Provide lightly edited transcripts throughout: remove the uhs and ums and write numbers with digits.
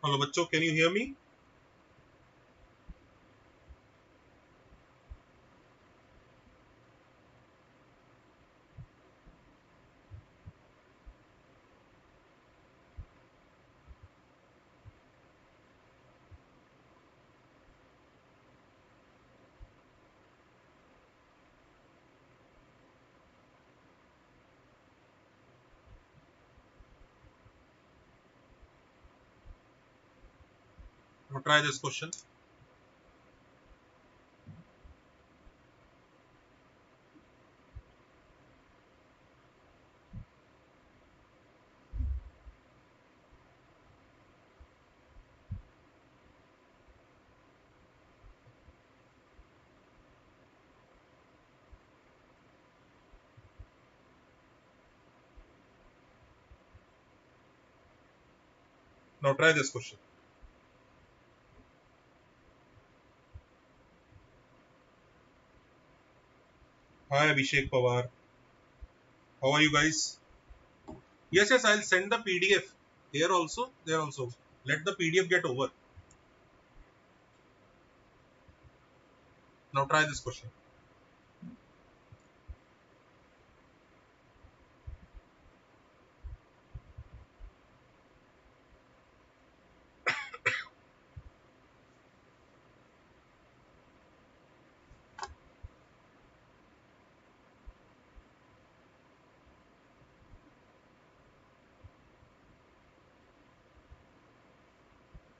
Hello बच्चों, can you hear me? Now try this question. Now try this question. Hi Abhishek Pawar. How are you guys? Yes, yes, I'll send the PDF. Here also, there also. Let the PDF get over. Now try this question.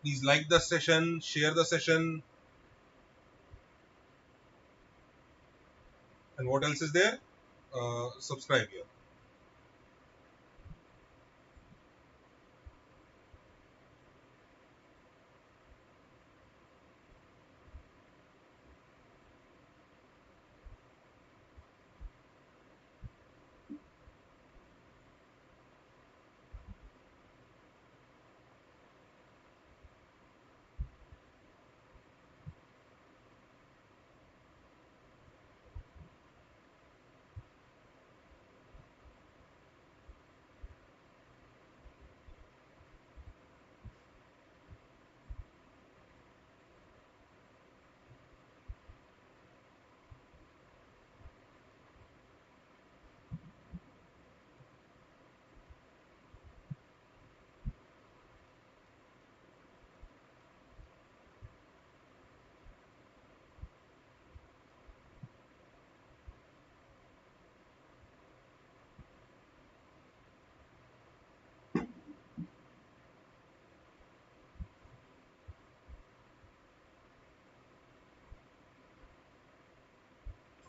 Please like the session, share the session, and what else is there? Subscribe here.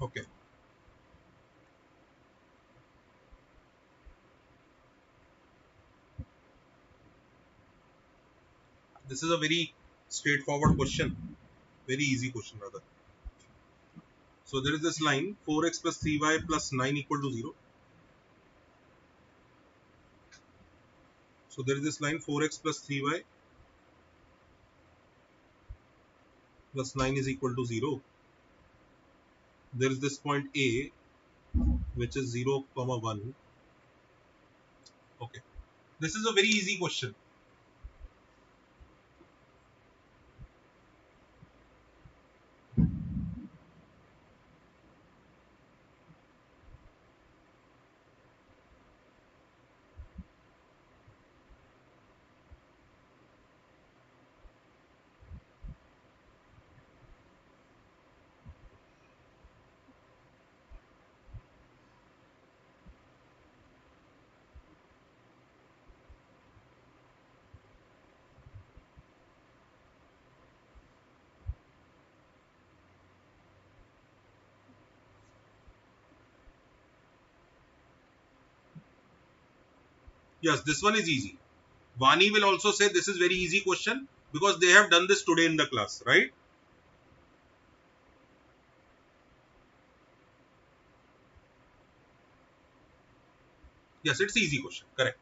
Okay. This is a very straightforward question. Very easy question rather. So there is this line 4x plus 3y plus 9 equal to 0. So there is this line 4x plus 3y plus 9 is equal to 0. There is this point A which is 0 comma 1. Okay. This is a very easy question. Yes, this one is easy. Vani will also say this is very easy question because they have done this today in the class, right? Yes, it's easy question. Correct.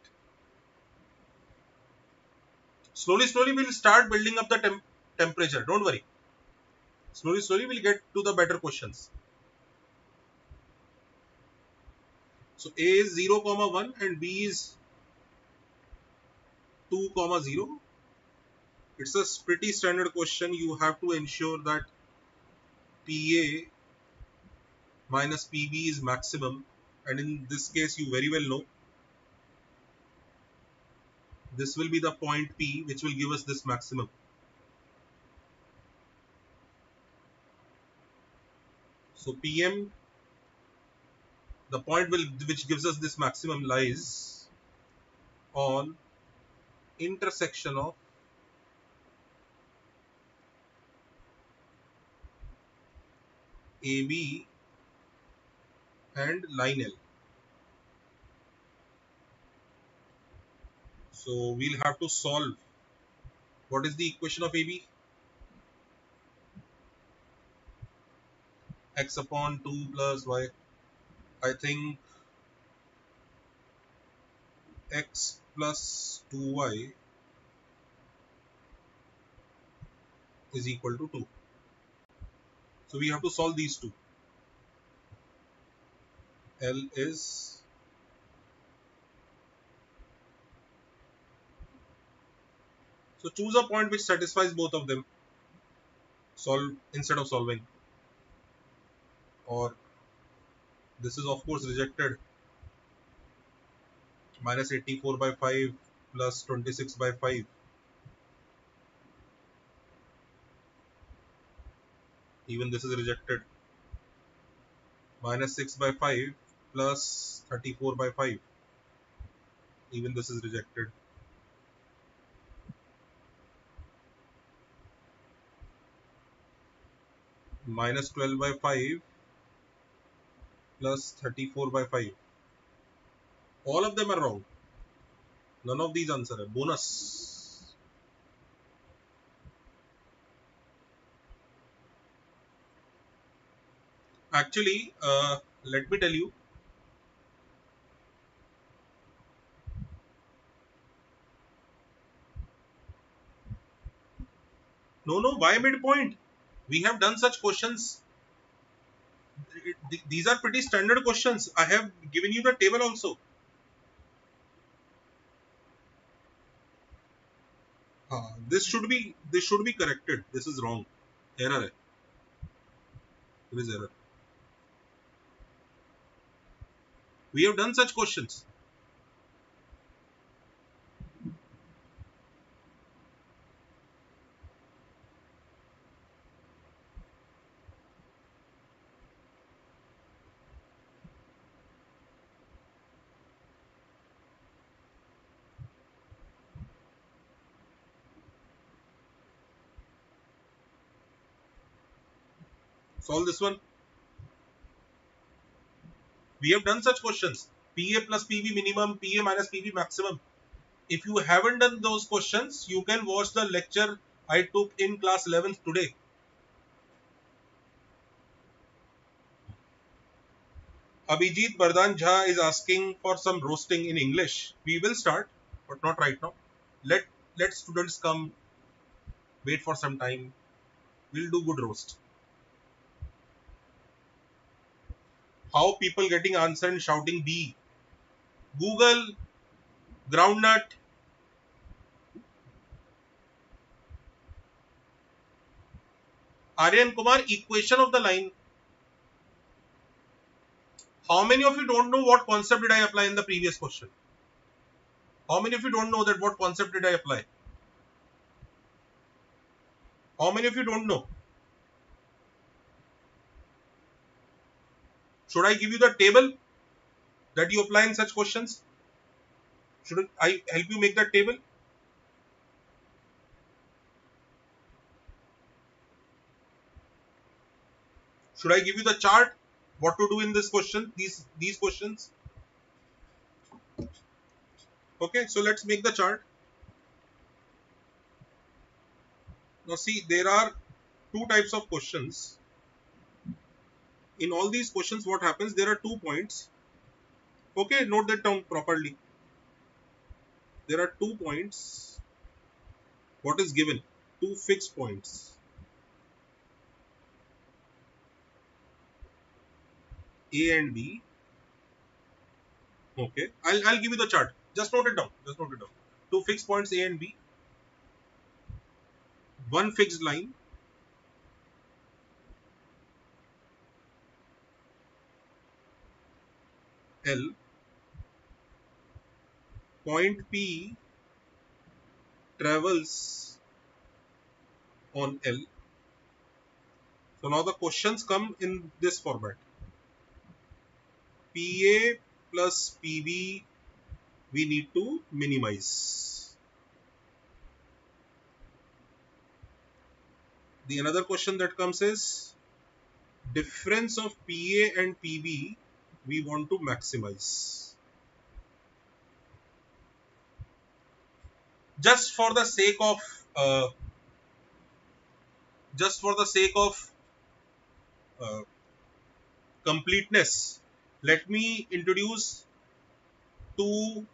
Slowly, slowly we'll start building up the temperature. Don't worry. Slowly, slowly we'll get to the better questions. So A is 0 comma 1 and B is 2 comma 0. It's a pretty standard question. You have to ensure that PA minus PB is maximum, and in this case you very well know this will be the point P which will give us this maximum. So PM, the point which gives us this maximum lies on intersection of AB and line L. So we'll have to solve. What is the equation of AB? X upon 2 plus y. I think x plus 2y is equal to 2. So we have to solve these two. L is so choose a point which satisfies both of them. Solve instead of solving. Or this is of course rejected. Minus 84 by 5 plus 26 by 5. Even this is rejected. Minus 6 by 5 plus 34 by 5. Even this is rejected. Minus 12 by 5 plus 34 by 5. All of them are wrong. None of these answer. Bonus. Actually, let me tell you. No, why midpoint? We have done such questions. These are pretty standard questions. I have given you the table also. This should be corrected. This is wrong. Error hai. There is error. We have done such questions. Solve this one. We have done such questions. PA plus PB minimum, PA minus PB maximum. If you haven't done those questions, you can watch the lecture I took in class 11th today. Abhijit Bardhan Jha is asking for some roasting in English. We will start, but not right now. Let students come, wait for some time. We'll do good roast. How people getting answer and shouting B? Google, groundnut. Aryan Kumar, equation of the line. How many of you don't know what concept did I apply in the previous question? How many of you don't know that what concept did I apply? How many of you don't know? Should I give you the table that you apply in such questions? Should I help you make that table? Should I give you the chart? What to do in this question? These questions? Okay, so let's make the chart. Now see, there are two types of questions. In all these questions, what happens? There are 2 points. Okay, note that down properly. There are 2 points. What is given? 2 fixed points. A and B. Okay, I'll give you the chart. Just note it down. 2 fixed points A and B. one fixed line L, point P travels on L. So now the questions come in this format. PA plus PB we need to minimize. The another question that comes is difference of PA and PB we want to maximize. Just for the sake of uh, just for the sake of uh, completeness, let me introduce two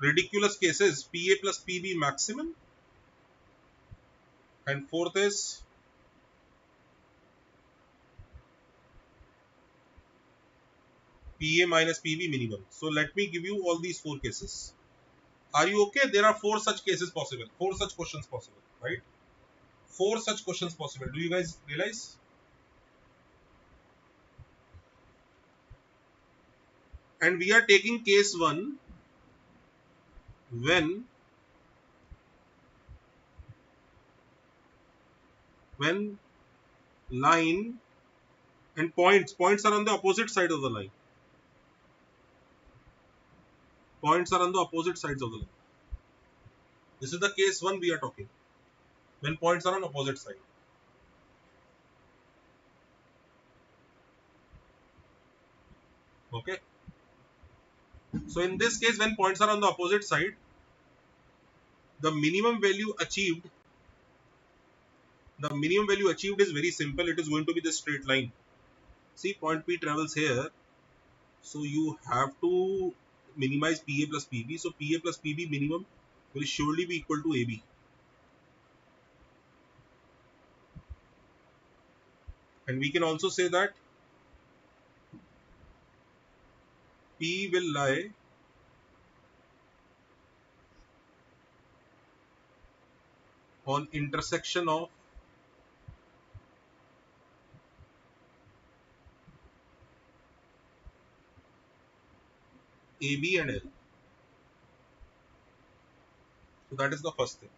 ridiculous cases: PA plus PB maximum, and fourth is PA minus PB minimum. So let me give you all these four cases. Are you okay? There are four such cases possible, four such questions possible, right? Four such questions possible. Do you guys realize? And we are taking case one when line and points are on the opposite side of the line. Points are on the opposite sides of the line. This is the case one we are talking. When points are on opposite side. Okay. So in this case, when points are on the opposite side, the minimum value achieved is very simple. It is going to be the straight line. See, point P travels here. So you have to minimize PA plus PB. So PA plus PB minimum will surely be equal to AB. And we can also say that P will lie on intersection of AB and L. So that is the first thing.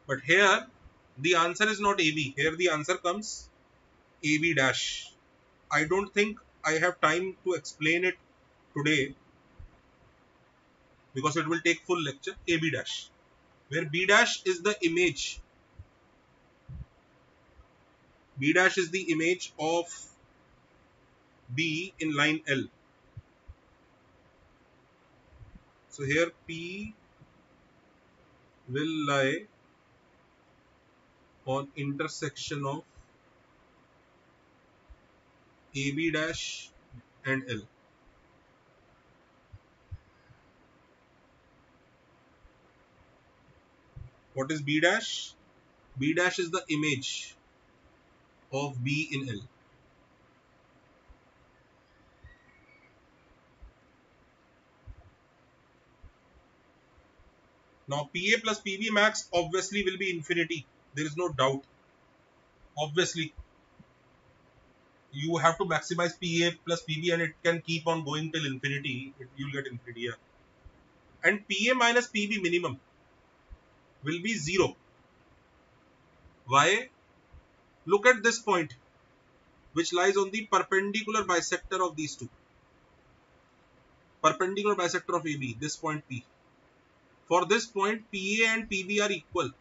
But here the answer is not AB. Here the answer comes AB dash. I don't think I have time to explain it today because it will take full lecture. AB dash, where B dash is the image. B dash is the image of B in line L. So here P will lie on intersection of AB dash and L. What is B dash? B dash is the image of B in L. Now PA plus PB max obviously will be infinity. There is no doubt. Obviously, you have to maximize PA plus PB and it can keep on going till infinity. You'll get infinity here. And PA minus PB minimum will be 0. Why? Look at this point which lies on the perpendicular bisector of these two. Perpendicular bisector of AB, this point P. For this point, PA and PB are equal.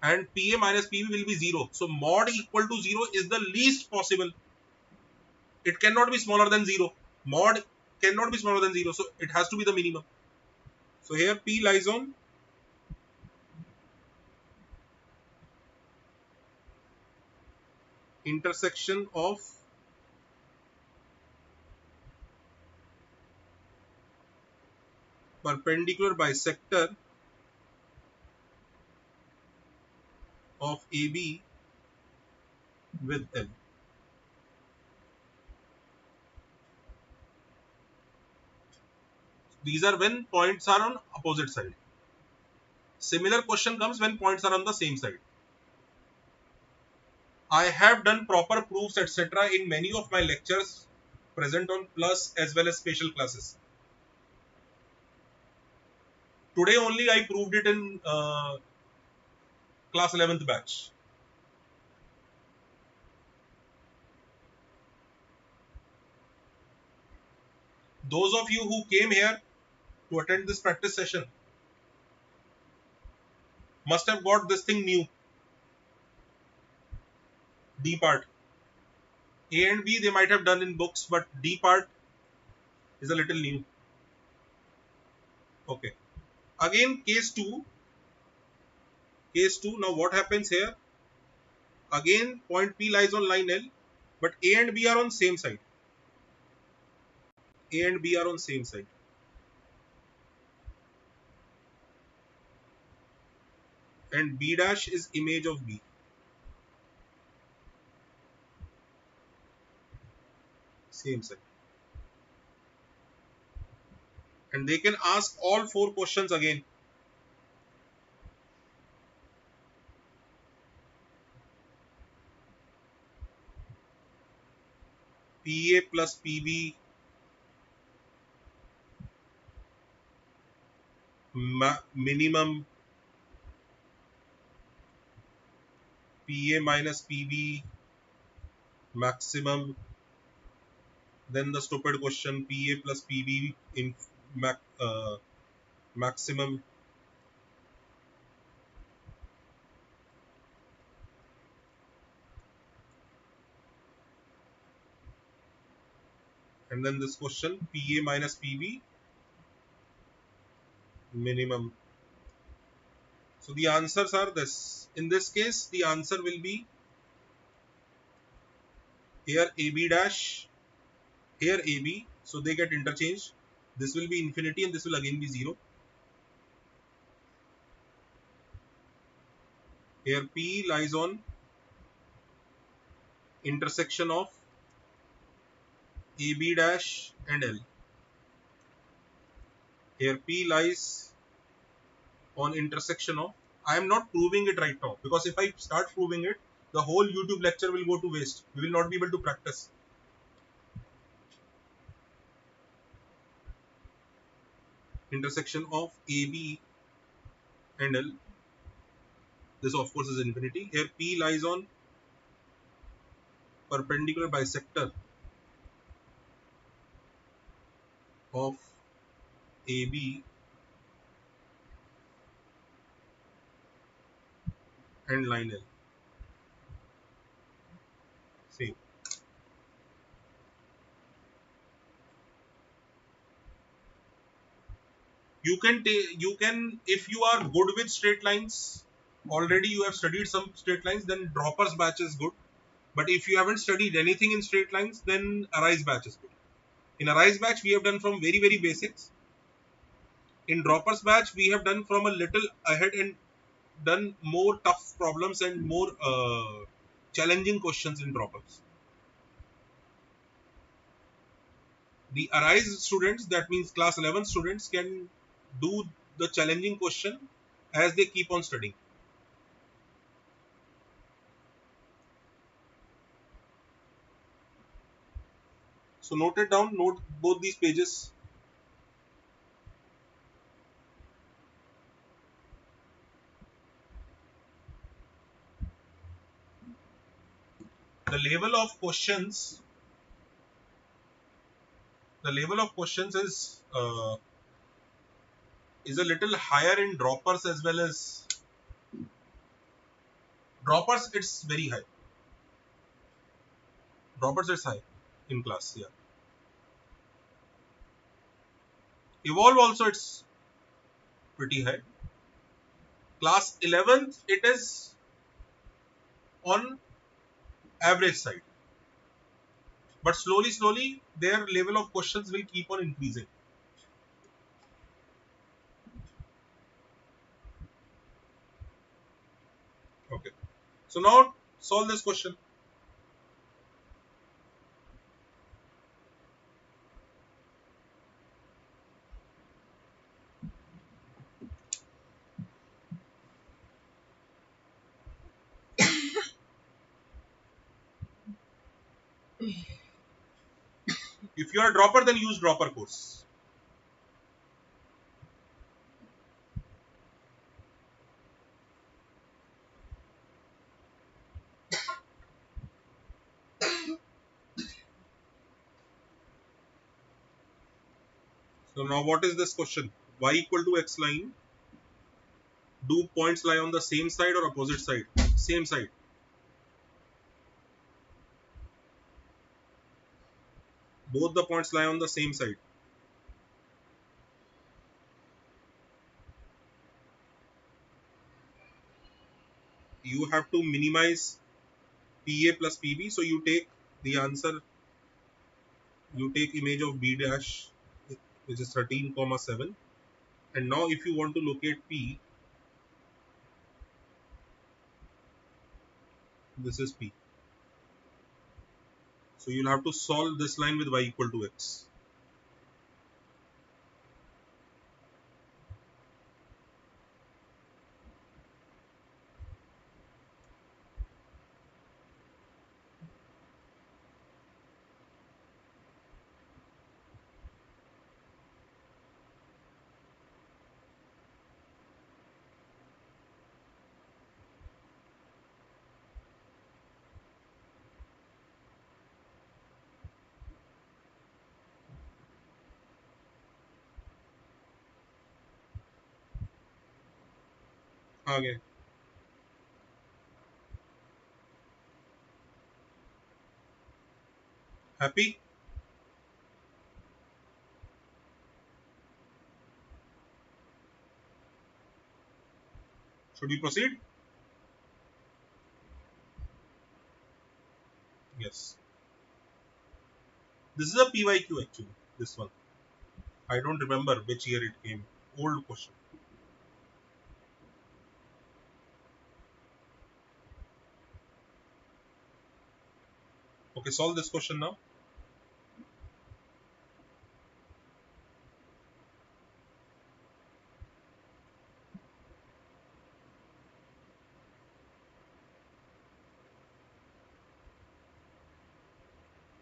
And PA minus PB will be 0. So mod equal to 0 is the least possible. It cannot be smaller than 0. Mod cannot be smaller than 0. So it has to be the minimum. So here P lies on intersection of perpendicular bisector of AB with L. These are when points are on opposite side. Similar question comes when points are on the same side. I have done proper proofs etc. in many of my lectures present on plus as well as special classes. Today only I proved it in class 11th batch. Those of you who came here to attend this practice session must have got this thing new. D part. A and B they might have done in books, but D part is a little new. Okay. Again, case 2. Case 2. Now what happens here? Again, point P lies on line L, but A and B are on same side. A and B are on same side. And B dash is image of B. Same side. And they can ask all 4 questions again. PA plus PB minimum, PA minus PB maximum, then the stupid question PA plus PB in maximum, and then this question PA minus PB minimum. So the answers are this. In this case, the answer will be here AB dash, here AB, so they get interchanged. This will be infinity and this will again be 0. Here P lies on intersection of AB dash and L. Here P lies on intersection of, I am not proving it right now because if I start proving it, the whole YouTube lecture will go to waste. We will not be able to practice. Intersection of AB and L. This of course is infinity. Here P lies on perpendicular bisector of AB and line L. Same. You can if you are good with straight lines, already you have studied some straight lines, then droppers batch is good. But if you haven't studied anything in straight lines, then arise batch is good. In arise batch, we have done from very basics. In droppers batch, we have done from a little ahead and done more tough problems and more challenging questions in droppers. The arise students, that means class 11 students, can do the challenging question as they keep on studying. So note it down, note both these pages. The level of questions is a little higher in droppers as well as droppers. It's very high. Droppers it's high in class. Yeah. Evolve also it's pretty high. Class 11th it is on average side. But slowly their level of questions will keep on increasing. Okay. So now solve this question. If you are a dropper, then use dropper course. So now what is this question? Y equal to x line. Do points lie on the same side or opposite side? Same side. Both the points lie on the same side. You have to minimize PA plus PB. So you take the answer, you take image of B dash, which is 13 comma 7. And now if you want to locate P, this is P. So you'll have to solve this line with y equal to x. Okay. Happy? Should we proceed? Yes. This is a PYQ actually, this one. I don't remember which year it came. Old question. Okay, solve this question now.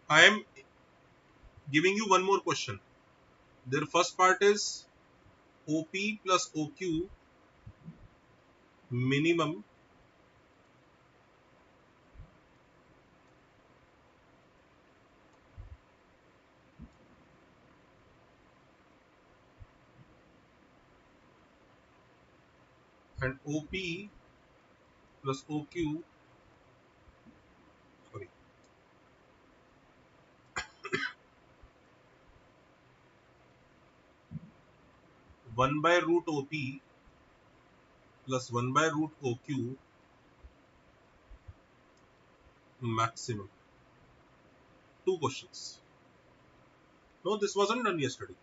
I am giving you one more question. Their first part is OP plus OQ minimum and OP plus OQ, sorry, 1 by root OP plus 1 by root OQ maximum. Two questions. No, this wasn't done yesterday.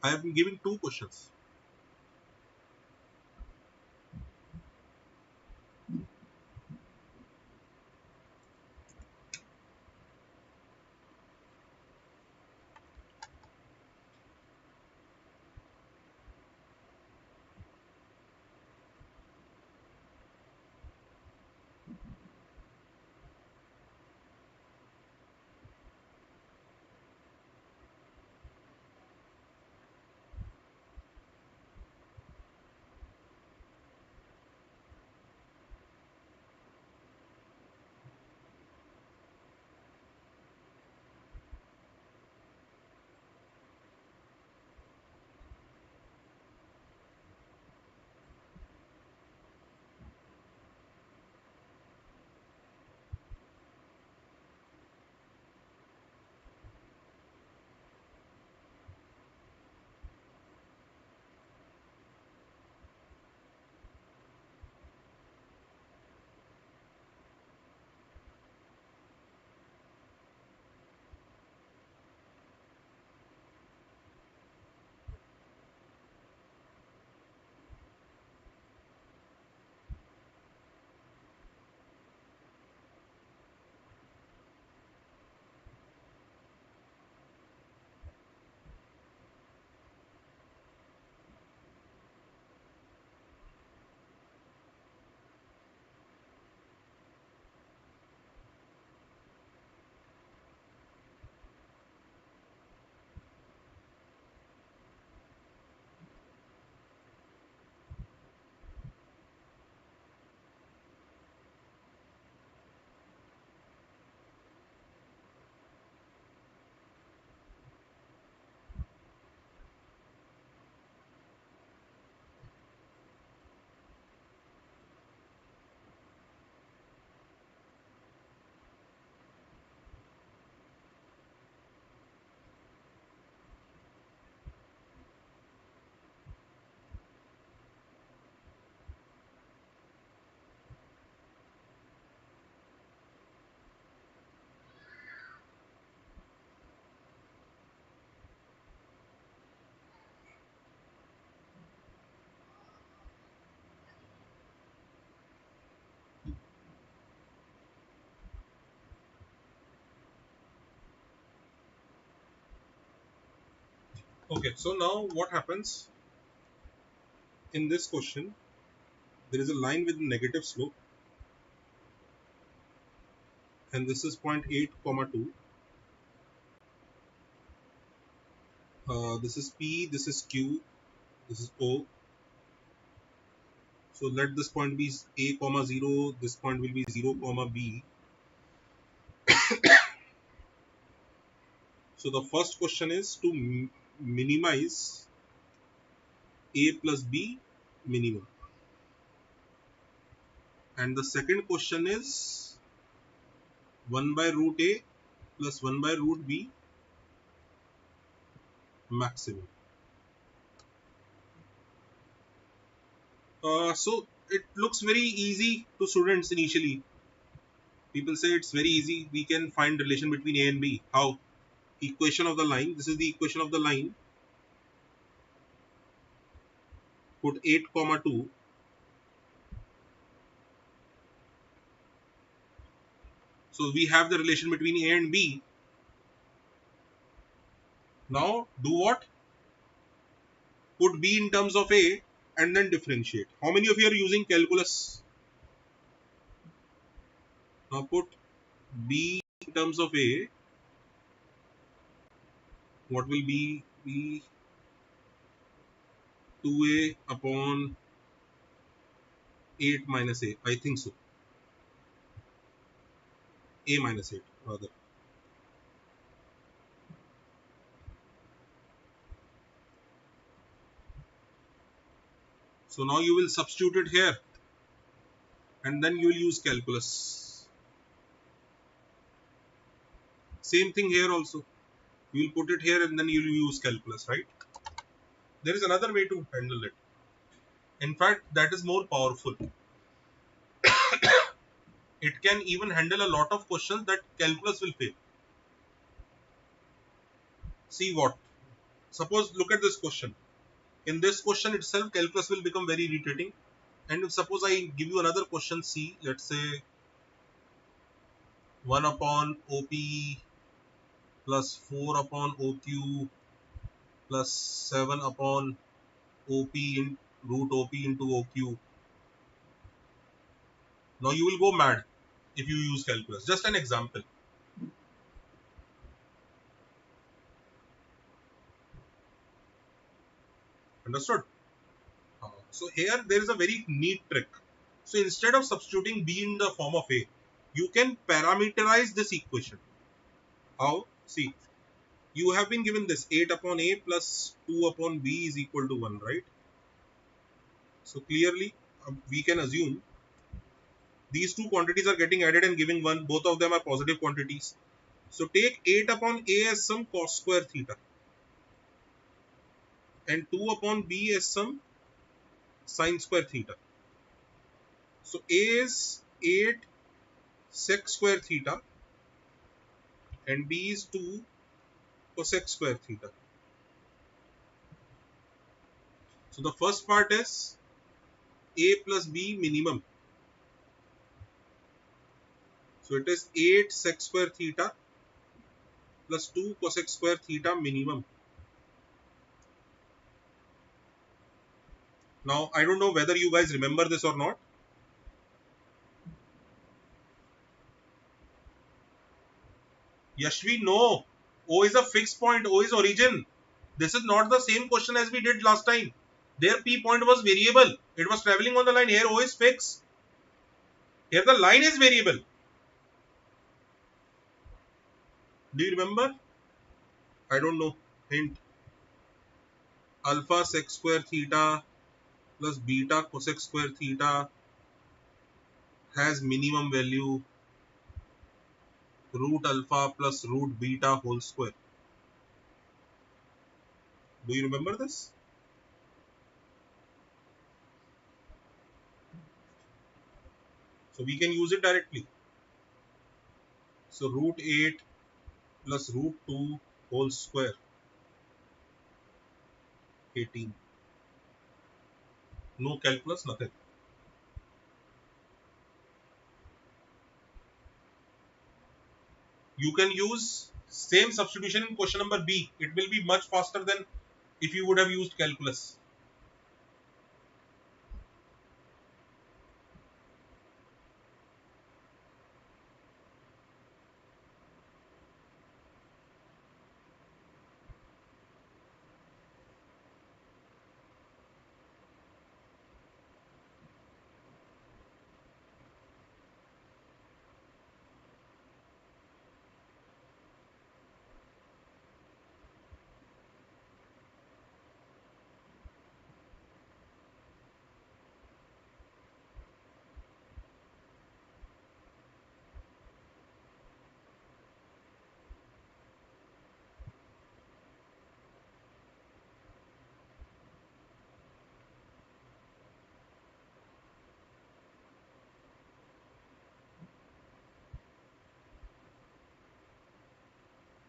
I have been giving two questions. Okay, so now what happens in this question? There is a line with negative slope, and this is point 8 comma 2. This is P, this is Q, this is O. So let this point be A comma 0, this point will be 0 comma B. So the first question is to minimize A plus B minimum. And the second question is 1 by root A plus 1 by root B maximum. So it looks very easy to students initially. People say it's very easy. We can find relation between A and B. How? Equation of the line. This is the equation of the line. Put 8 comma 2. So we have the relation between A and B. Now do what? Put B in terms of A and then differentiate. How many of you are using calculus? Now put B in terms of A. What will be 2A upon 8 minus A? I think so. A minus 8 rather. So now you will substitute it here and then you will use calculus. Same thing here also. You will put it here and then you will use calculus, right? There is another way to handle it. In fact, that is more powerful. It can even handle a lot of questions that calculus will fail. See what? Suppose look at this question. In this question itself, calculus will become very irritating. And if suppose I give you another question C, let's say 1 upon OP plus 4 upon OQ plus 7 upon OP in root OP into OQ. Now you will go mad if you use calculus. Just an example. Understood? So here there is a very neat trick. So instead of substituting B in the form of A, you can parameterize this equation. How? See, you have been given this 8 upon A plus 2 upon B is equal to 1, right? So clearly we can assume these two quantities are getting added and giving 1. Both of them are positive quantities. So take 8 upon A as some cos square theta and 2 upon B as some sin square theta. So A is 8 sec square theta and B is 2 cosec square theta. So the first part is A plus B minimum. So it is 8 sec square theta plus 2 cosec square theta minimum. Now I don't know whether you guys remember this or not. Yashvi, no. O is a fixed point. O is origin. This is not the same question as we did last time. There P point was variable. It was traveling on the line. Here O is fixed. Here the line is variable. Do you remember? I don't know. Hint. Alpha sec square theta plus beta cosec square theta has minimum value root alpha plus root beta whole square. Do you remember this? So we can use it directly. So root 8 plus root 2 whole square 18. No calculus, nothing. You can use same substitution in question number B. It will be much faster than if you would have used calculus.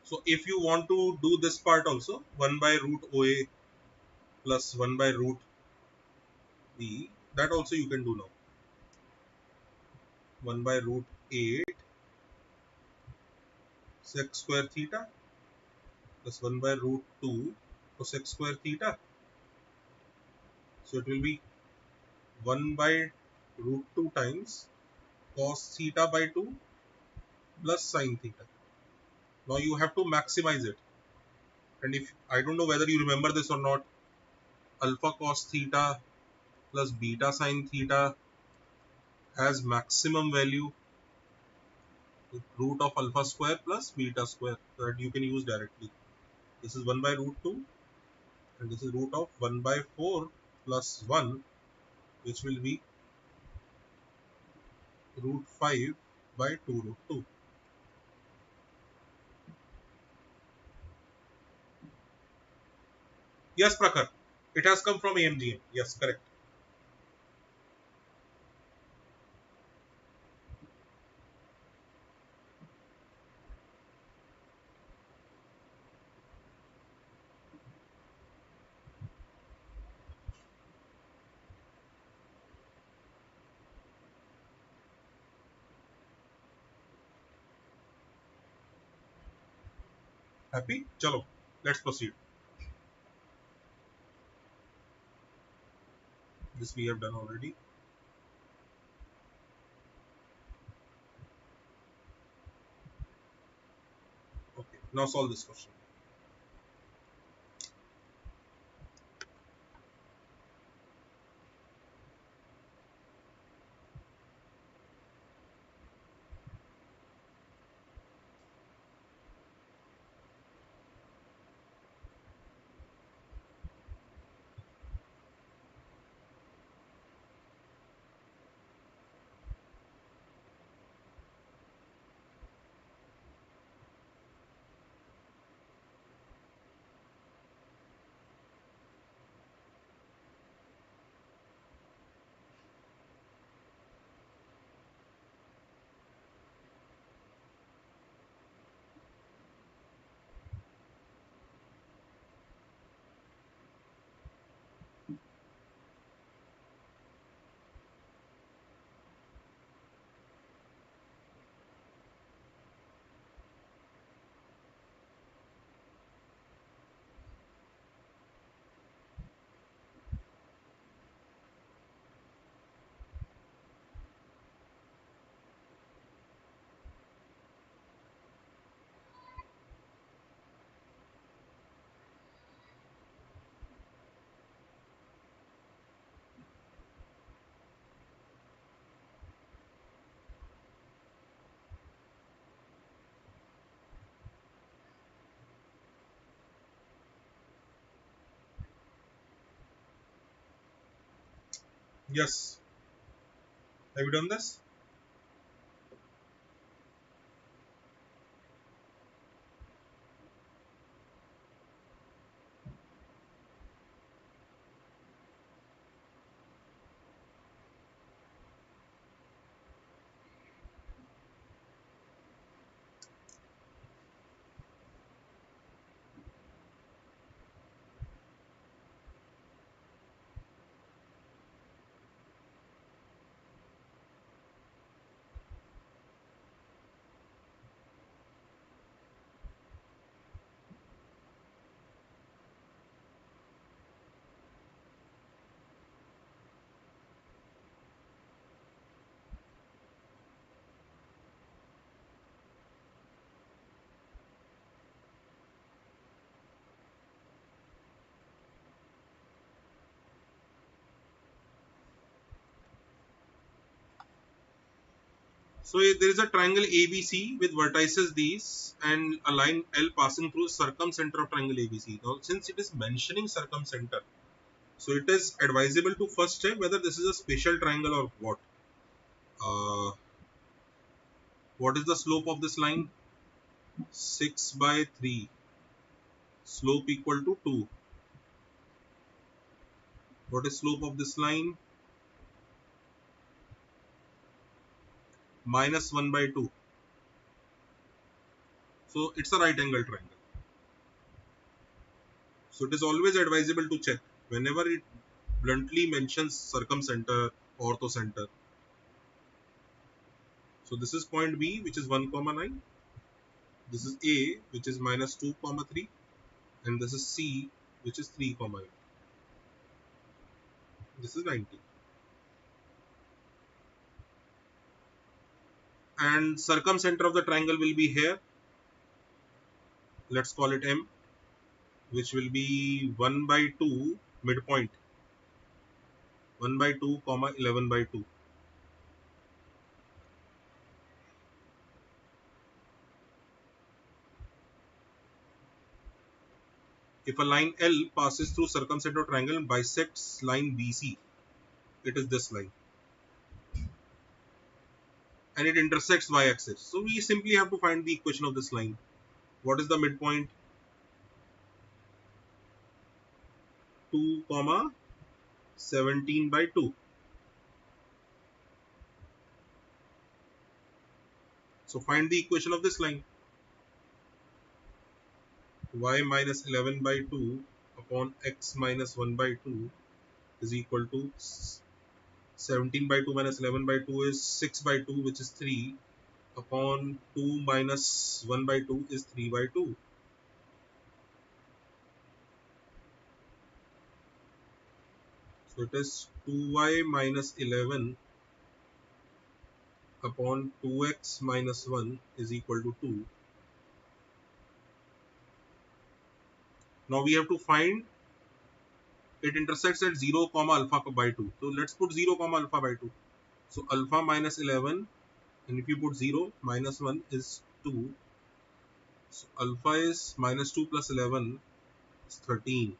So if you want to do this part also, 1 by root OA plus 1 by root B, that also you can do now. 1 by root 8 sec square theta plus 1 by root 2 cosec square theta. So it will be 1 by root 2 times cos theta by 2 plus sin theta. Now you have to maximize it. And if I don't know whether you remember this or not, alpha cos theta plus beta sin theta has maximum value root of alpha square plus beta square, so that you can use directly. This is 1 by root 2 and this is root of 1 by 4 plus 1, which will be root 5 by 2 root 2. Yes, Prakhar, it has come from AMGM. Yes, correct. Happy? Chalo, let's proceed. This we have done already. Okay, now solve this question. Yes. Have you done this? So there is a triangle ABC with vertices these and a line L passing through circumcenter of triangle ABC. Now since it is mentioning circumcenter, so it is advisable to first check whether this is a special triangle or what. Uh, what is the slope of this line? 6 by 3. Slope equal to 2. What is slope of this line? Minus 1 by 2. So it's a right angle triangle. So it is always advisable to check whenever it bluntly mentions circumcenter, orthocenter. So this is point B, which is 1 comma 9. This is A, which is minus 2 comma 3, and this is C, which is 3 comma 8. This is 90. And circumcenter of the triangle will be here. Let's call it M, which will be 1 by 2 midpoint. 1 by 2 comma 11 by 2. If a line L passes through circumcenter of triangle and bisects line BC, it is this line. And it intersects y-axis. So we simply have to find the equation of this line. What is the midpoint? 2 comma 17 by 2. So find the equation of this line. Y minus 11 by 2 upon x minus 1 by 2 is equal to 17 by 2 minus 11 by 2 is 6 by 2, which is 3, upon 2 minus 1 by 2 is 3 by 2. So it is 2y minus 11 upon 2x minus 1 is equal to 2. Now we have to find it intersects at 0 comma alpha by 2. So let's put 0 comma alpha by 2. So alpha minus 11, and if you put 0 minus 1 is 2. So alpha is minus 2 plus 11 is 13.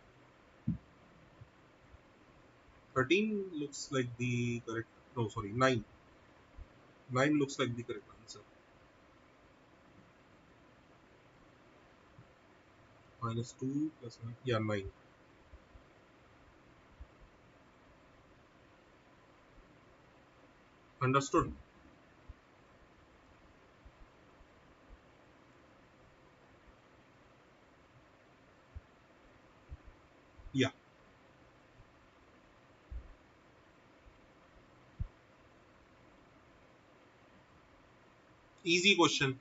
13 looks like the correct, no sorry, 9. 9 looks like the correct answer. Minus 2 plus 1, yeah, 9. Understood? Yeah. Easy question.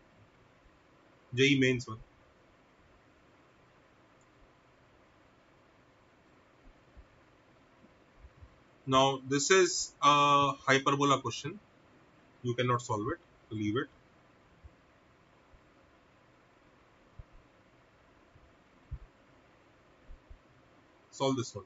JEE mains one. Now this is a hyperbola question. You cannot solve it. Leave it. Solve this one.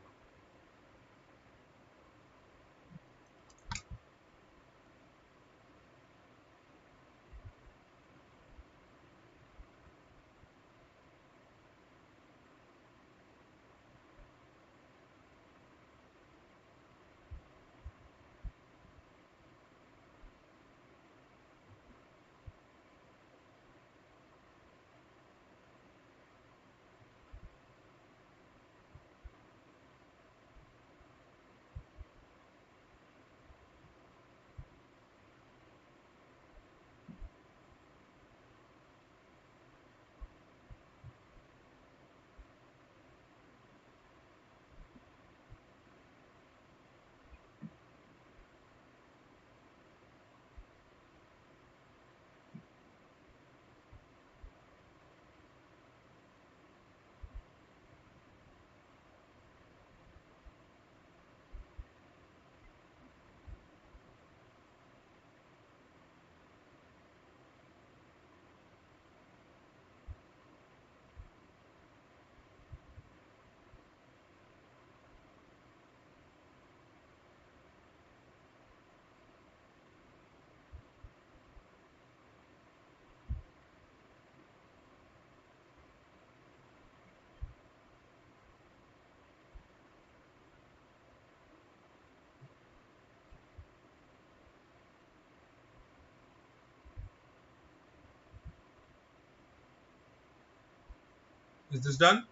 Is this done?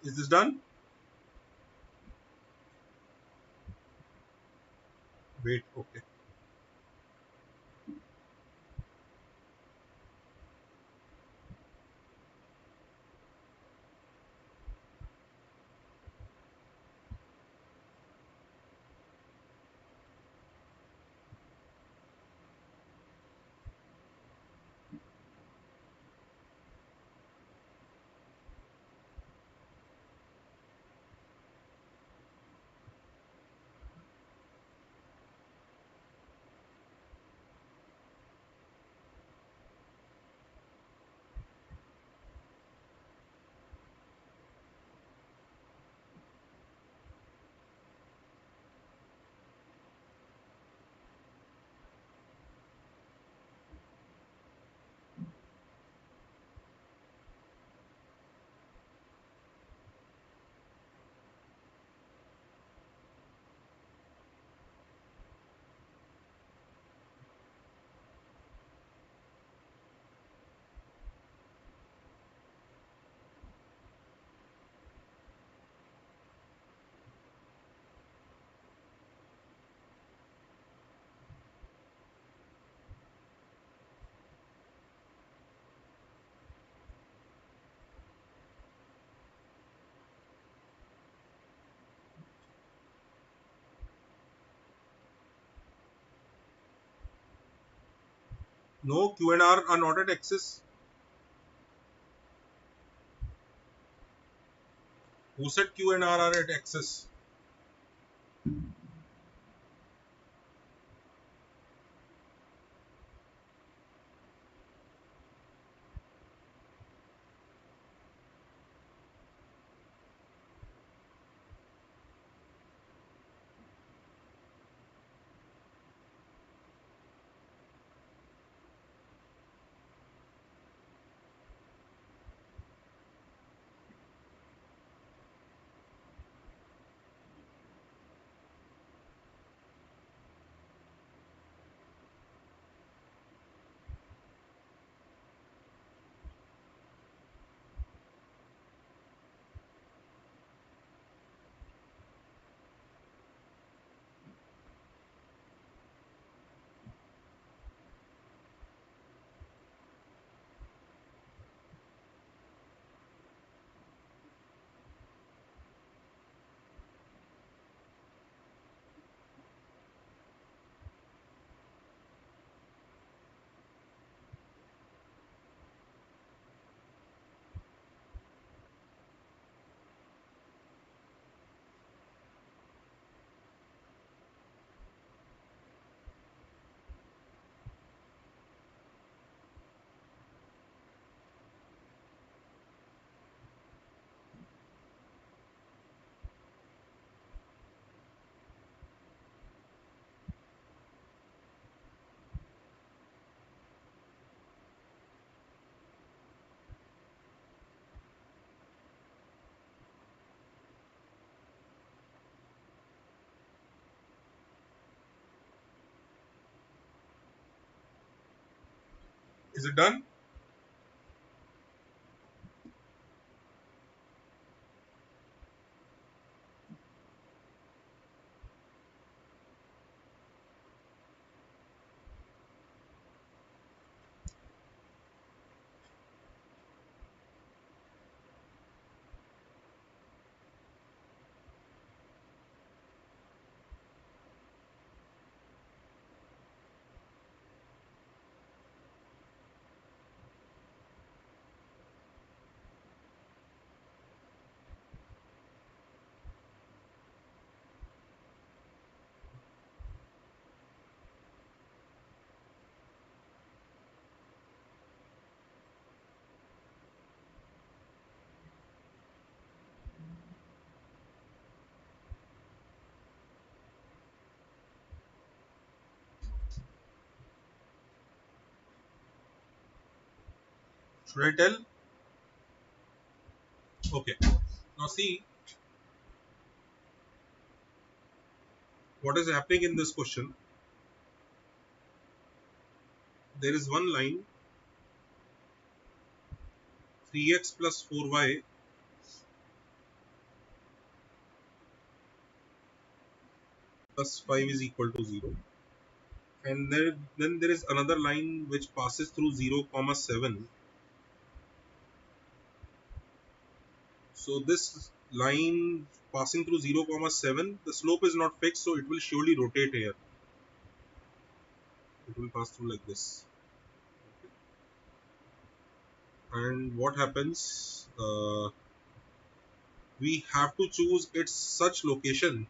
Is this done? Wait, okay. No, Q and R are not at axis. Who said Q and R are at axis? Is it done? Should I tell? Okay. Now see what is happening in this question. There is one line 3x plus 4y plus 5 is equal to 0, and then there is another line which passes through 0 comma 7. So this line passing through 0 comma 7, the slope is not fixed, so it will surely rotate here. It will pass through like this. And what happens, we have to choose its such location,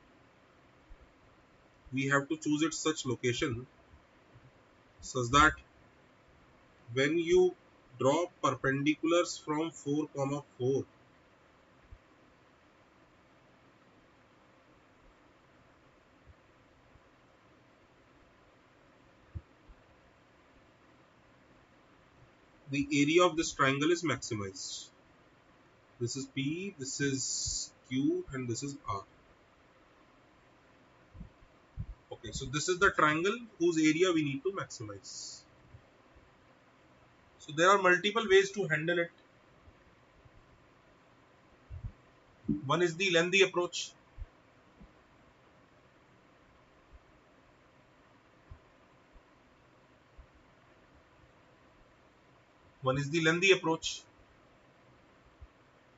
such that when you draw perpendiculars from 4 comma 4, the area of this triangle is maximized. This is P, this is Q, and this is R. Okay, so this is the triangle whose area we need to maximize. So there are multiple ways to handle it. One is the lengthy approach.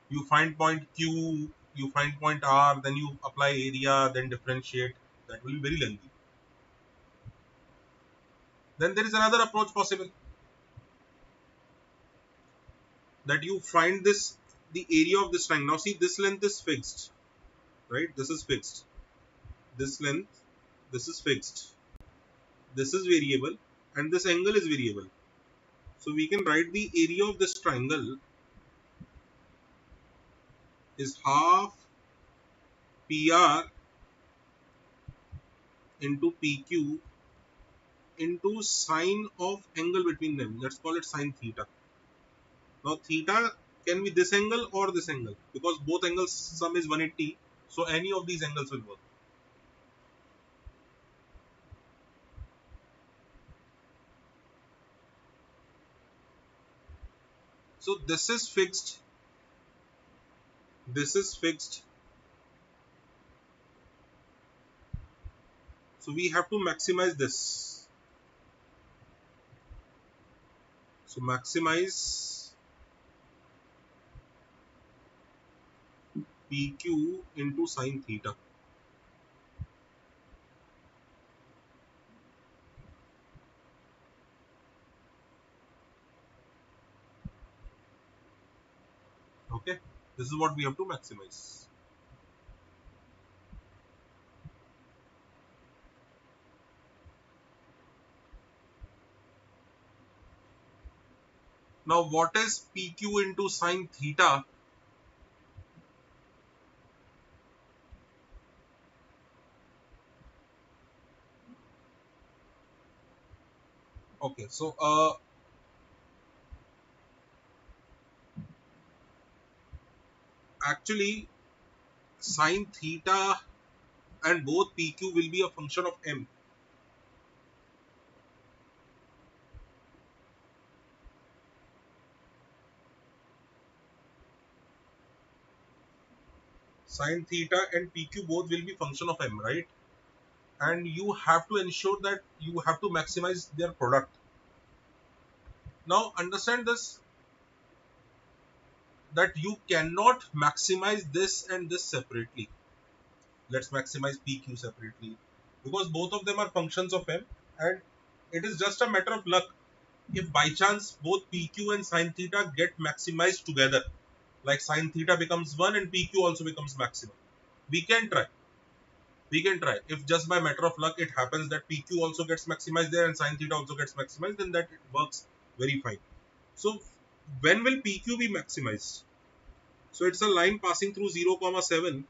You find point Q, you find point R, then you apply area, then differentiate. That will be very lengthy. Then there is another approach possible, that you find the area of this triangle. Now see, this length is fixed, right? This is fixed. This length, this is fixed. This is variable, and this angle is variable. So we can write the area of this triangle is half PR into PQ into sine of angle between them. Let's call it sine theta. Now theta can be this angle or this angle, because both angles sum is 180. So any of these angles will work. So this is fixed. This is fixed. So we have to maximize this. So maximize PQ into sine theta. Okay, this is what we have to maximize. Now what is PQ into sine theta? Okay, so actually sine theta and both PQ will be a function of M. Sine theta and PQ both will be function of M, right? And you have to ensure that you have to maximize their product. Now understand this, that you cannot maximize this and this separately. Let's maximize PQ separately, because both of them are functions of M, and it is just a matter of luck if by chance both PQ and sine theta get maximized together, like sine theta becomes 1 and PQ also becomes maximum. We can try. If just by matter of luck it happens that PQ also gets maximized there and sine theta also gets maximized, then that it works very fine. So when will PQ be maximized? So it's a line passing through 0 comma 7.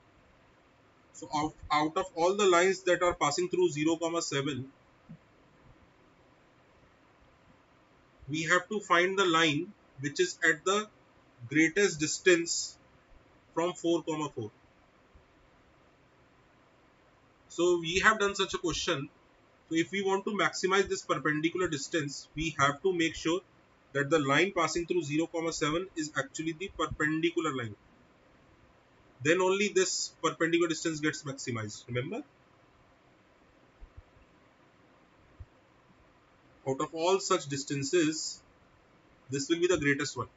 So out of all the lines that are passing through 0 comma 7, we have to find the line which is at the greatest distance from 4 comma 4. So we have done such a question. So if we want to maximize this perpendicular distance, we have to make sure that the line passing through 0 comma 7 is actually the perpendicular line. Then only this perpendicular distance gets maximized. Remember, out of all such distances, this will be the greatest one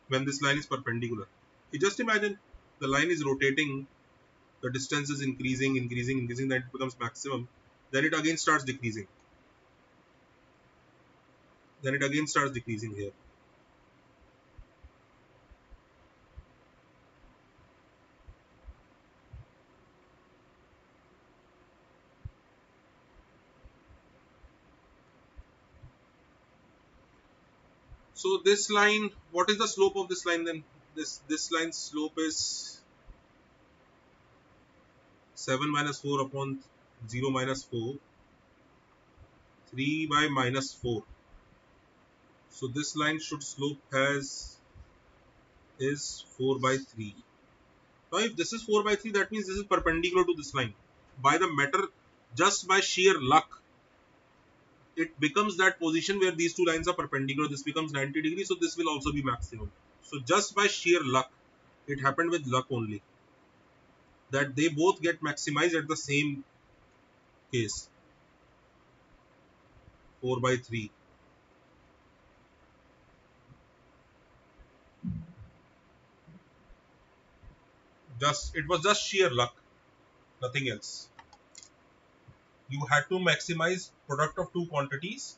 when this line is perpendicular. You just imagine the line is rotating, the distance is increasing, then it becomes maximum, then it again starts decreasing. Then it again starts decreasing here. So this line, what is the slope of this line then? This line's slope is 7 minus 4 upon 0 minus 4, 3 by minus 4. So this line should slope as is 4 by 3. Now if this is 4 by 3, that means this is perpendicular to this line. By the matter, just by sheer luck, it becomes that position where these two lines are perpendicular. This becomes 90 degrees, so this will also be maximum. So just by sheer luck, it happened with luck only, that they both get maximized at the same case, 4 by 3. It was just sheer luck, nothing else. You had to maximize product of two quantities,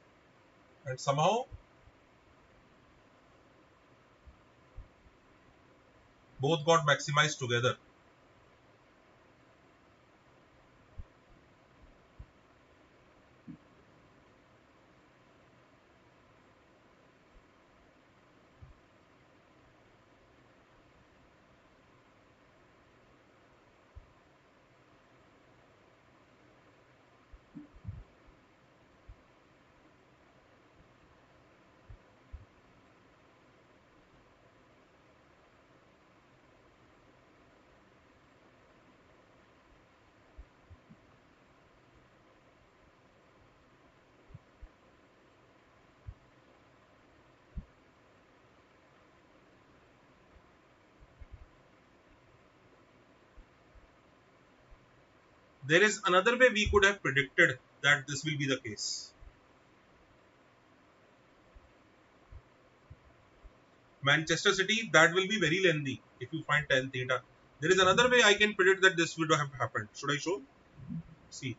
and somehow both got maximized together. There is another way we could have predicted that this will be the case. Manchester City, that will be very lengthy if you find tan theta. There is another way I can predict that this would have happened. Should I show? See.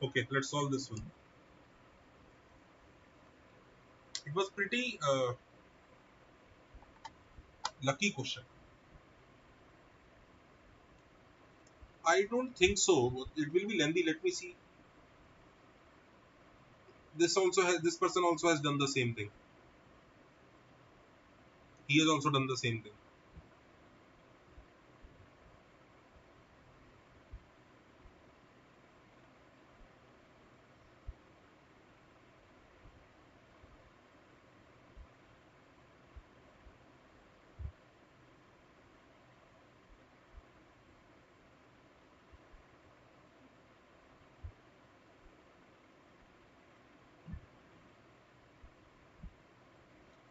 Okay, let's solve this one. It was pretty lucky question. I don't think so. It will be lengthy. Let me see. This person also has done the same thing. He has also done the same thing.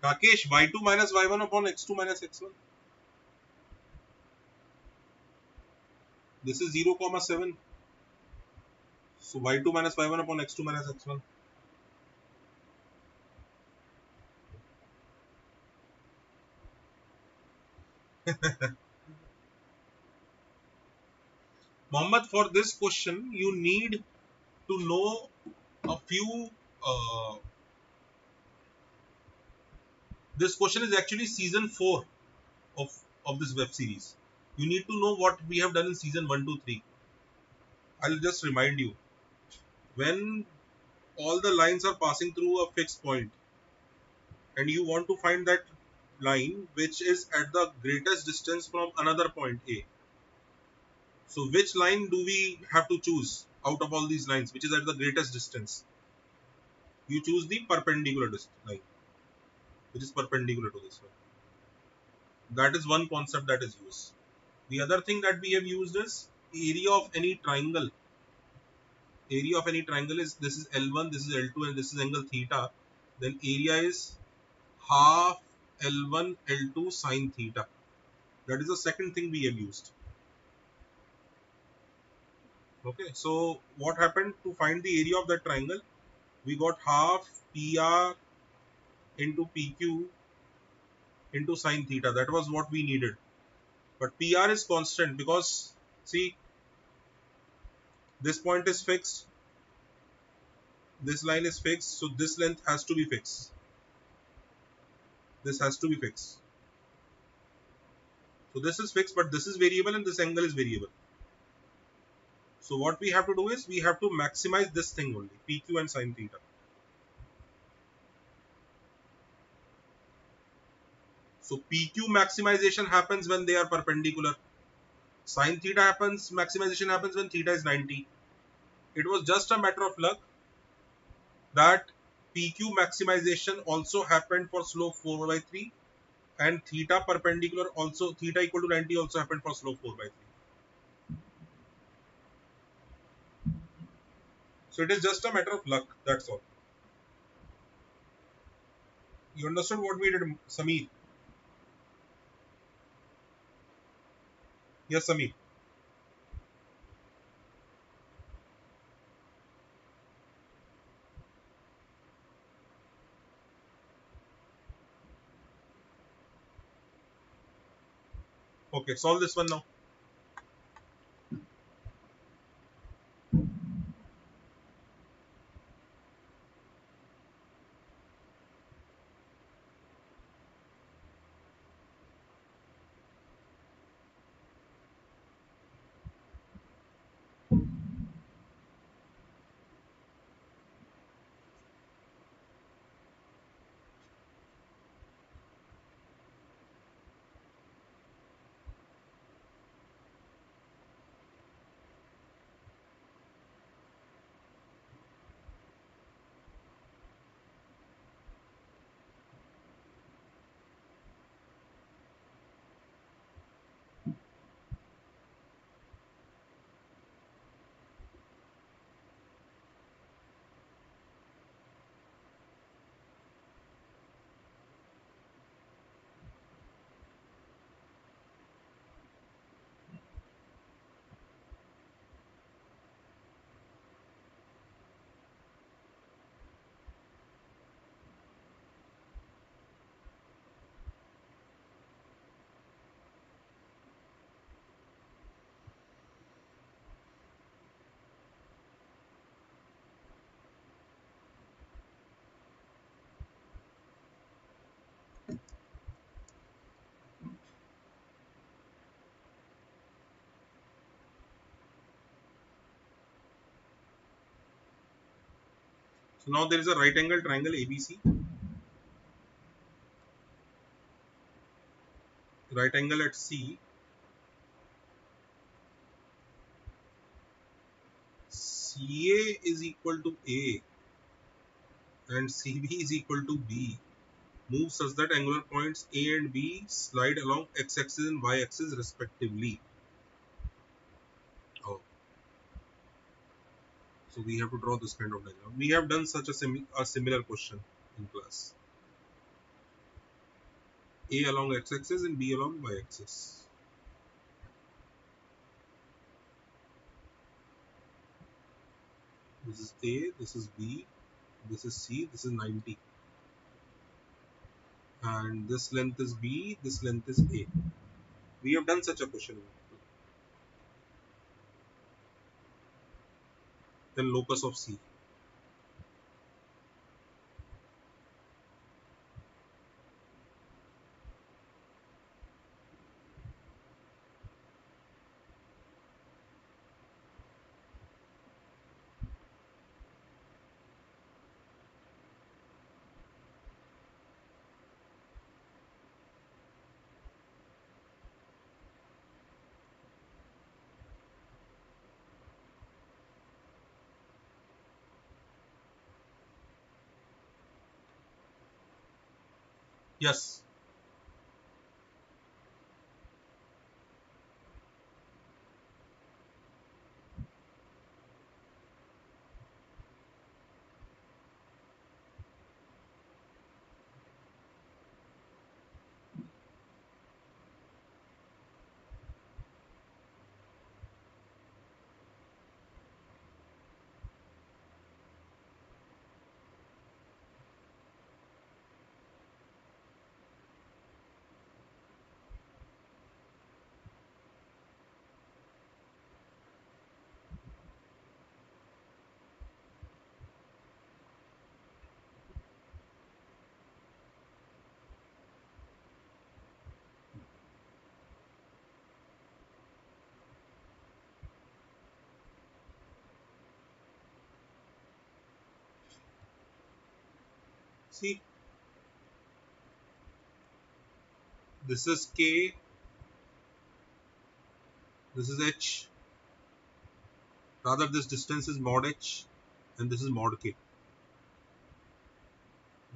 Rakesh, y2 minus y1 upon x2 minus x1. This is 0 comma 7. So y2 minus y1 upon x2 minus x1. Mohammed, for this question, you need to know a few. Uh, this question is actually season 4 of this web series. You need to know what we have done in season 1 to 3. I'll just remind you. When all the lines are passing through a fixed point, and you want to find that line which is at the greatest distance from another point A. So which line do we have to choose out of all these lines, which is at the greatest distance? You choose the perpendicular line, which is perpendicular to this one. That is one concept that is used. The other thing that we have used is area of any triangle. Area of any triangle is, this is L1, this is L2, and this is angle theta. Then area is half L1 L2 sine theta. That is the second thing we have used. Okay, so what happened to find the area of that triangle? We got half PR into PQ into sine theta. That was what we needed. But PR is constant because, see, this point is fixed, this line is fixed, so this length has to be fixed. This has to be fixed. So this is fixed, but this is variable and this angle is variable. So what we have to do is we have to maximize this thing only, PQ and sine theta. So PQ maximization happens when they are perpendicular. Sine theta happens, maximization happens when theta is 90. It was just a matter of luck that PQ maximization also happened for slope 4 by 3, and theta perpendicular also, theta equal to 90 also happened for slope 4 by 3. So it is just a matter of luck, that's all. You understood what we did, Sameer? Yes, Sameer. Okay, solve this one now. So now there is a right angle triangle ABC. Right angle at C. CA is equal to A and CB is equal to B. Move such that angular points A and B slide along x-axis and y-axis respectively. Oh. So we have to draw this kind of diagram. We have done such a similar question in class. A along x-axis and B along y-axis. This is A, this is B, this is C, this is 90. And this length is B, this length is A. We have done such a question. Then locus of C. Yes. See, this is K, this is H. Rather, this distance is mod H, and this is mod K.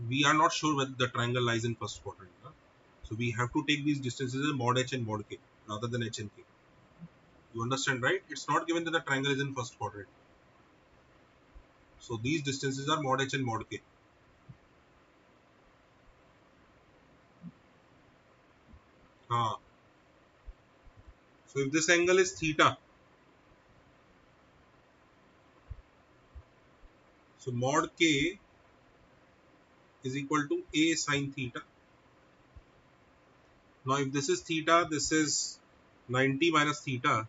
We are not sure whether the triangle lies in first quadrant. Huh? So we have to take these distances as mod H and mod K rather than H and K. You understand, right? It's not given that the triangle is in first quadrant. So these distances are mod H and mod K. Ah. So if this angle is theta, so mod K is equal to A sine theta. Now if this is theta, this is 90 minus theta.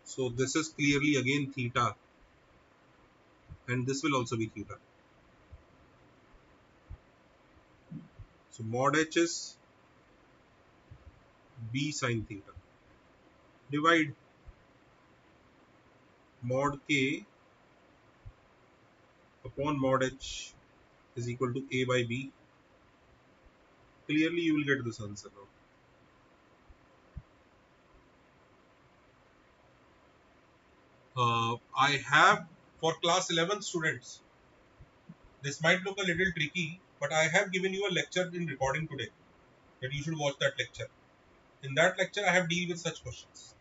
So this is clearly again theta, and this will also be theta. So mod H is B sine theta. Divide mod K upon mod H is equal to A by B. Clearly you will get this answer now. I have for class 11 students, this might look a little tricky, but I have given you a lecture in recording today that you should watch that lecture. In that lecture, I have dealt with such questions.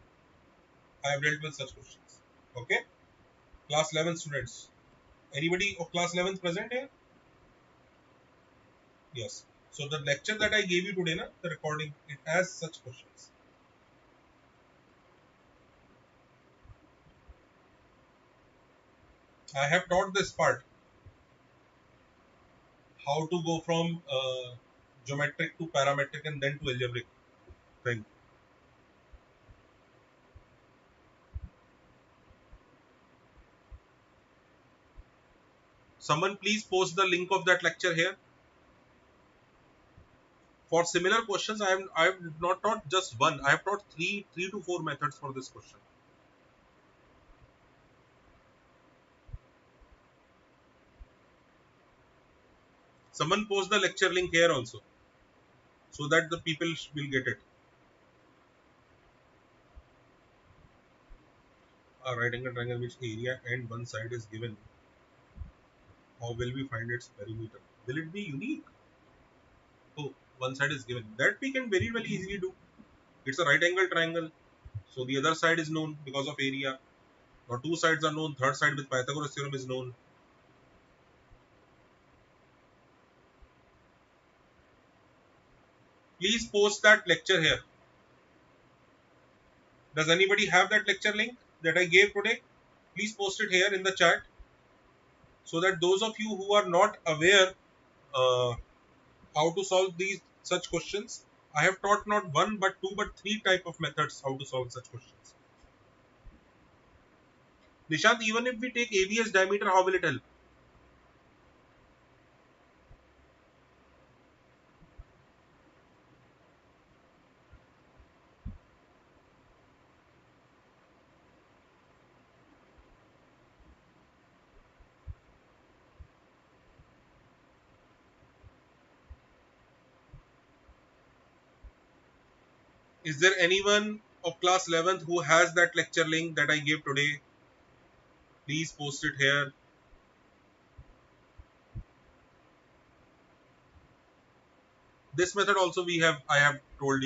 I have dealt with such questions. Okay? Class 11 students. Anybody of class 11 present here? Yes. So the lecture that I gave you today, the recording, it has such questions. I have taught this part, how to go from geometric to parametric and then to algebraic thing. Someone please post the link of that lecture here. For similar questions, I have not taught just one. I have taught three to four methods for this question. Someone post the lecture link here also, so that the people will get it. A right angle triangle which area and one side is given. How will we find its perimeter? Will it be unique? Oh, one side is given. That we can very well easily do. It's a right angle triangle. So the other side is known because of area. Or two sides are known. Third side with Pythagoras theorem is known. Please post that lecture here. Does anybody have that lecture link that I gave today? Please post it here in the chat so that those of you who are not aware uh, how to solve these such questions, I have taught not one but two but three type of methods how to solve such questions. Nishant, even if we take ABS diameter, how will it help? Is there anyone of class 11th who has that lecture link that I gave today? Please post it here. This method also I have told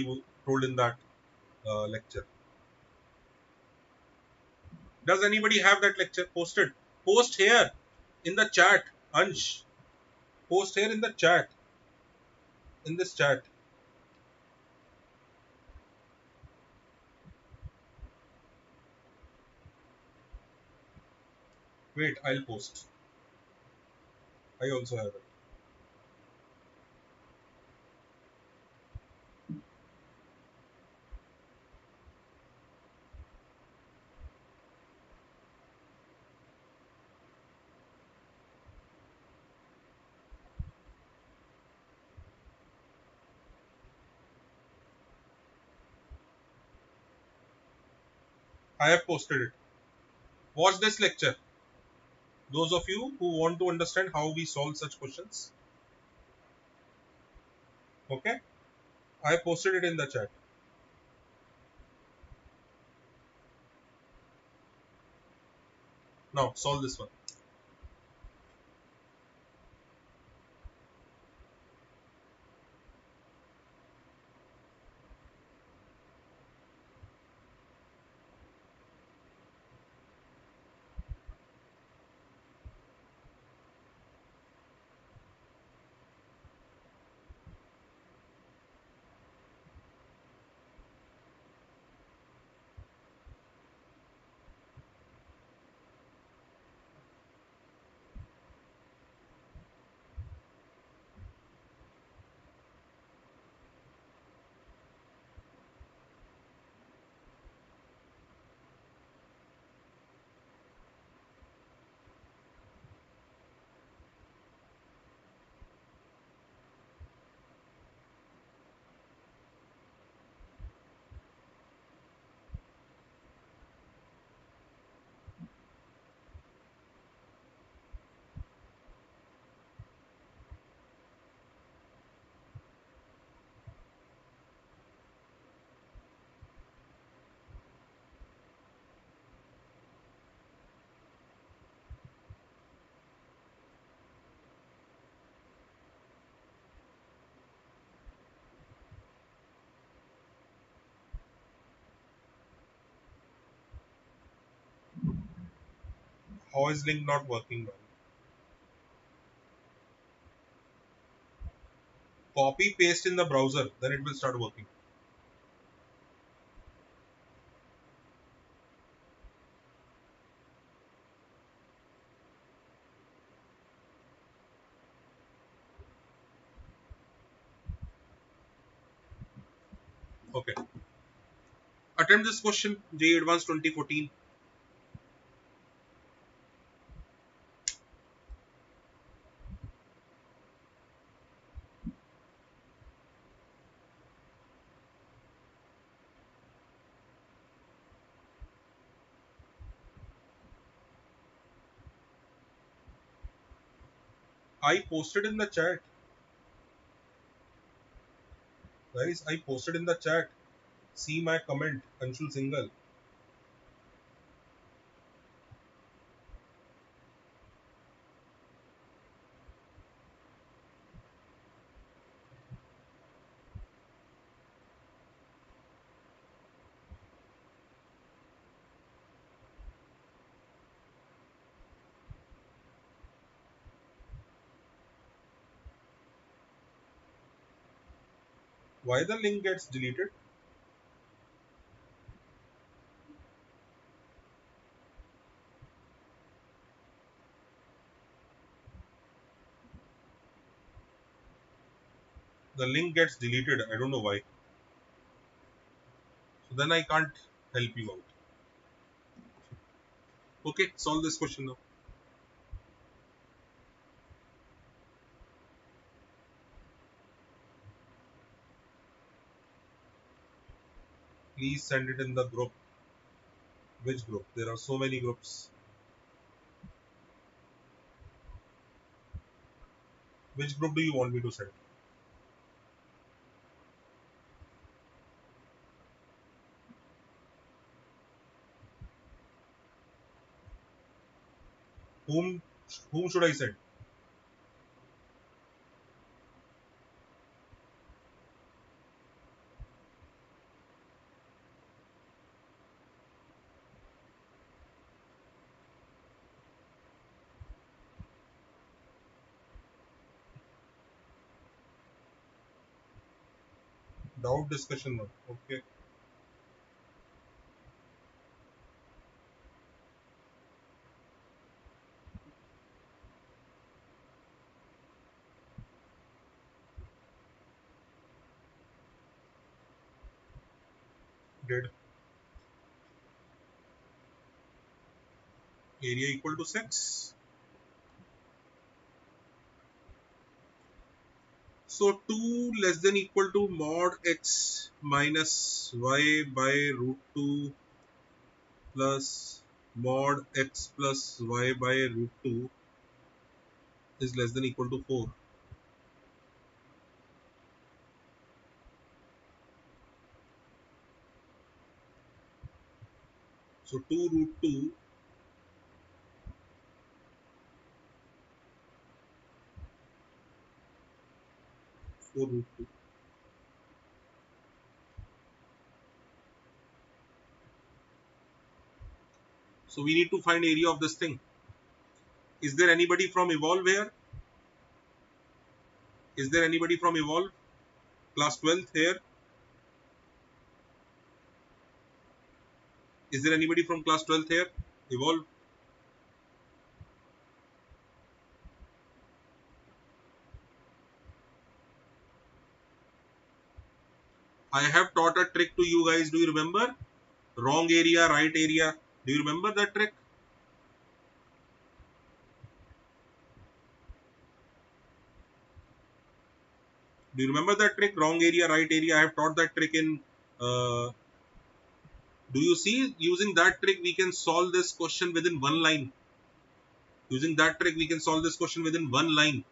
in that lecture. Does anybody have that lecture posted? Post here in the chat. Ansh, post here in the chat, in this chat. Wait, I'll post. I also have it. I have posted it. Watch this lecture. Those of you who want to understand how we solve such questions. Okay? I posted it in the chat. Now solve this one. How is link not working, man? Copy paste in the browser, then it will start working. Okay. Attempt this question, JEE Advanced 2014. I posted in the chat. Guys, I posted in the chat. See my comment, Anshul Singhal. Why the link gets deleted? The link gets deleted. I don't know why. So then I can't help you out. Okay, solve this question now. Please send it in the group. Which group? There are so many groups. Which group do you want me to send? Whom whom should I send? Doubt discussion now. Okay. Did area equal to 6? So 2 less than equal to mod x minus y by root 2 plus mod x plus y by root 2 is less than equal to 4. So 2 root 2, 4 root 2. So we need to find area of this thing. Is there anybody from evolve here? Is there anybody from evolve? Class 12th here? Is there anybody from class 12th here? Evolve. I have taught a trick to you guys. Do you remember? Wrong area, right area. Do you remember that trick? Do you remember that trick? Wrong area, right area. I have taught that trick in. Do you see? Using that trick, we can solve this question within one line. Using that trick, we can solve this question within one line.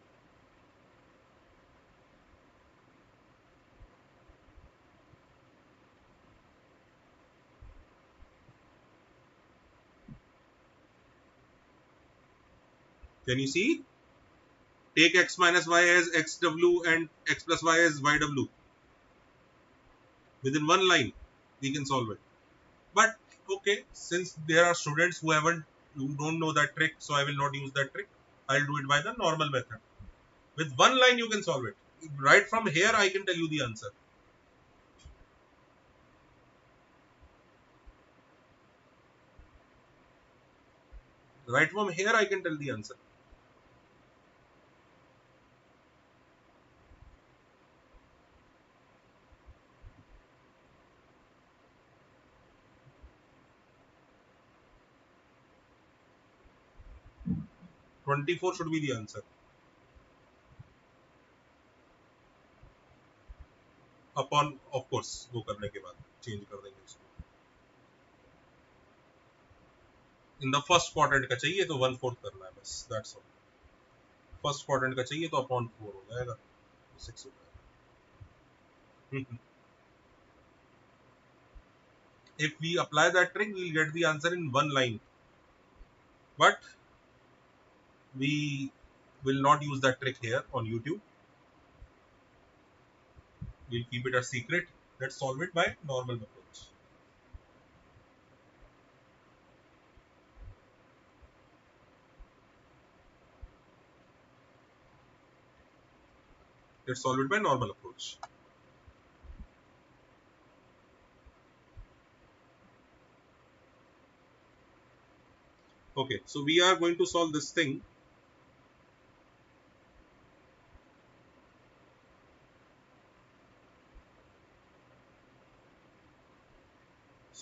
Can you see? Take x minus y as xw and x plus y as yw. Within one line, we can solve it. But okay, since there are students who don't know that trick, so I will not use that trick. I'll do it by the normal method. With one line, you can solve it. Right from here, I can tell you the answer. Right from here, I can tell the answer. Twenty-four should be the answer. Upon, of course, वो करने के बाद change कर देंगे इसको. In the first quadrant का चाहिए तो 1/4 करना है बस. That's all. First quadrant का चाहिए तो upon 4 हो जाएगा. 6 हो जाएगा. If we apply that trick, we'll get the answer in one line. But we will not use that trick here on YouTube. We'll keep it a secret. Let's solve it by normal approach. Let's solve it by normal approach. Okay, so we are going to solve this thing.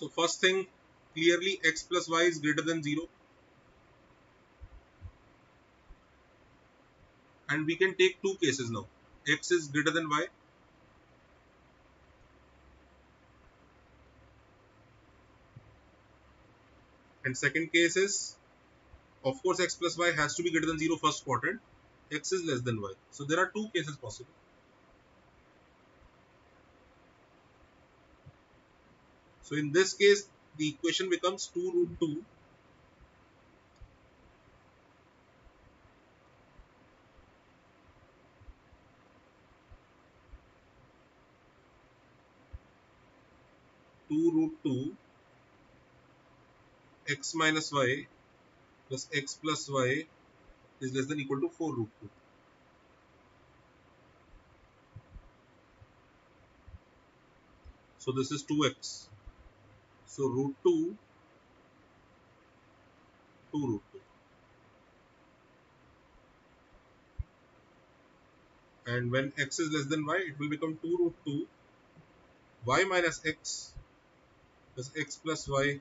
So first thing, clearly x plus y is greater than 0, and we can take two cases now. X is greater than y, and second case is, of course, x plus y has to be greater than 0 first quadrant, x is less than y. So there are two cases possible. So in this case, the equation becomes 2 root 2 2 root 2 x minus y plus x plus y is less than equal to 4 root 2. So this is 2x. So root 2, 2 root 2. And when x is less than y, it will become 2 root 2 y minus x plus x plus y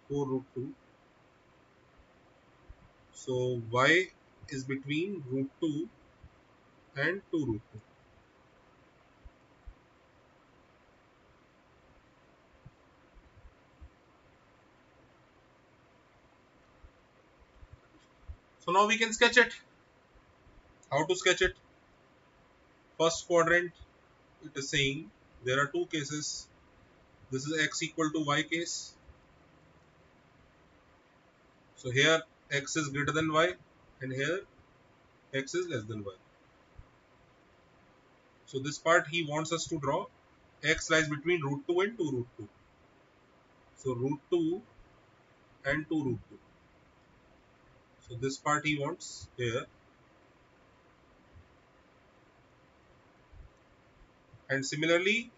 4 root 2. So y is between root 2 and 2 root 2. So now we can sketch it. How to sketch it? First quadrant, it is saying there are two cases. This is x equal to y case. So here x is greater than y, and here x is less than y. So this part he wants us to draw. X lies between root 2 and 2 root 2. So root 2 and 2 root 2. So this part he wants here. And similarly,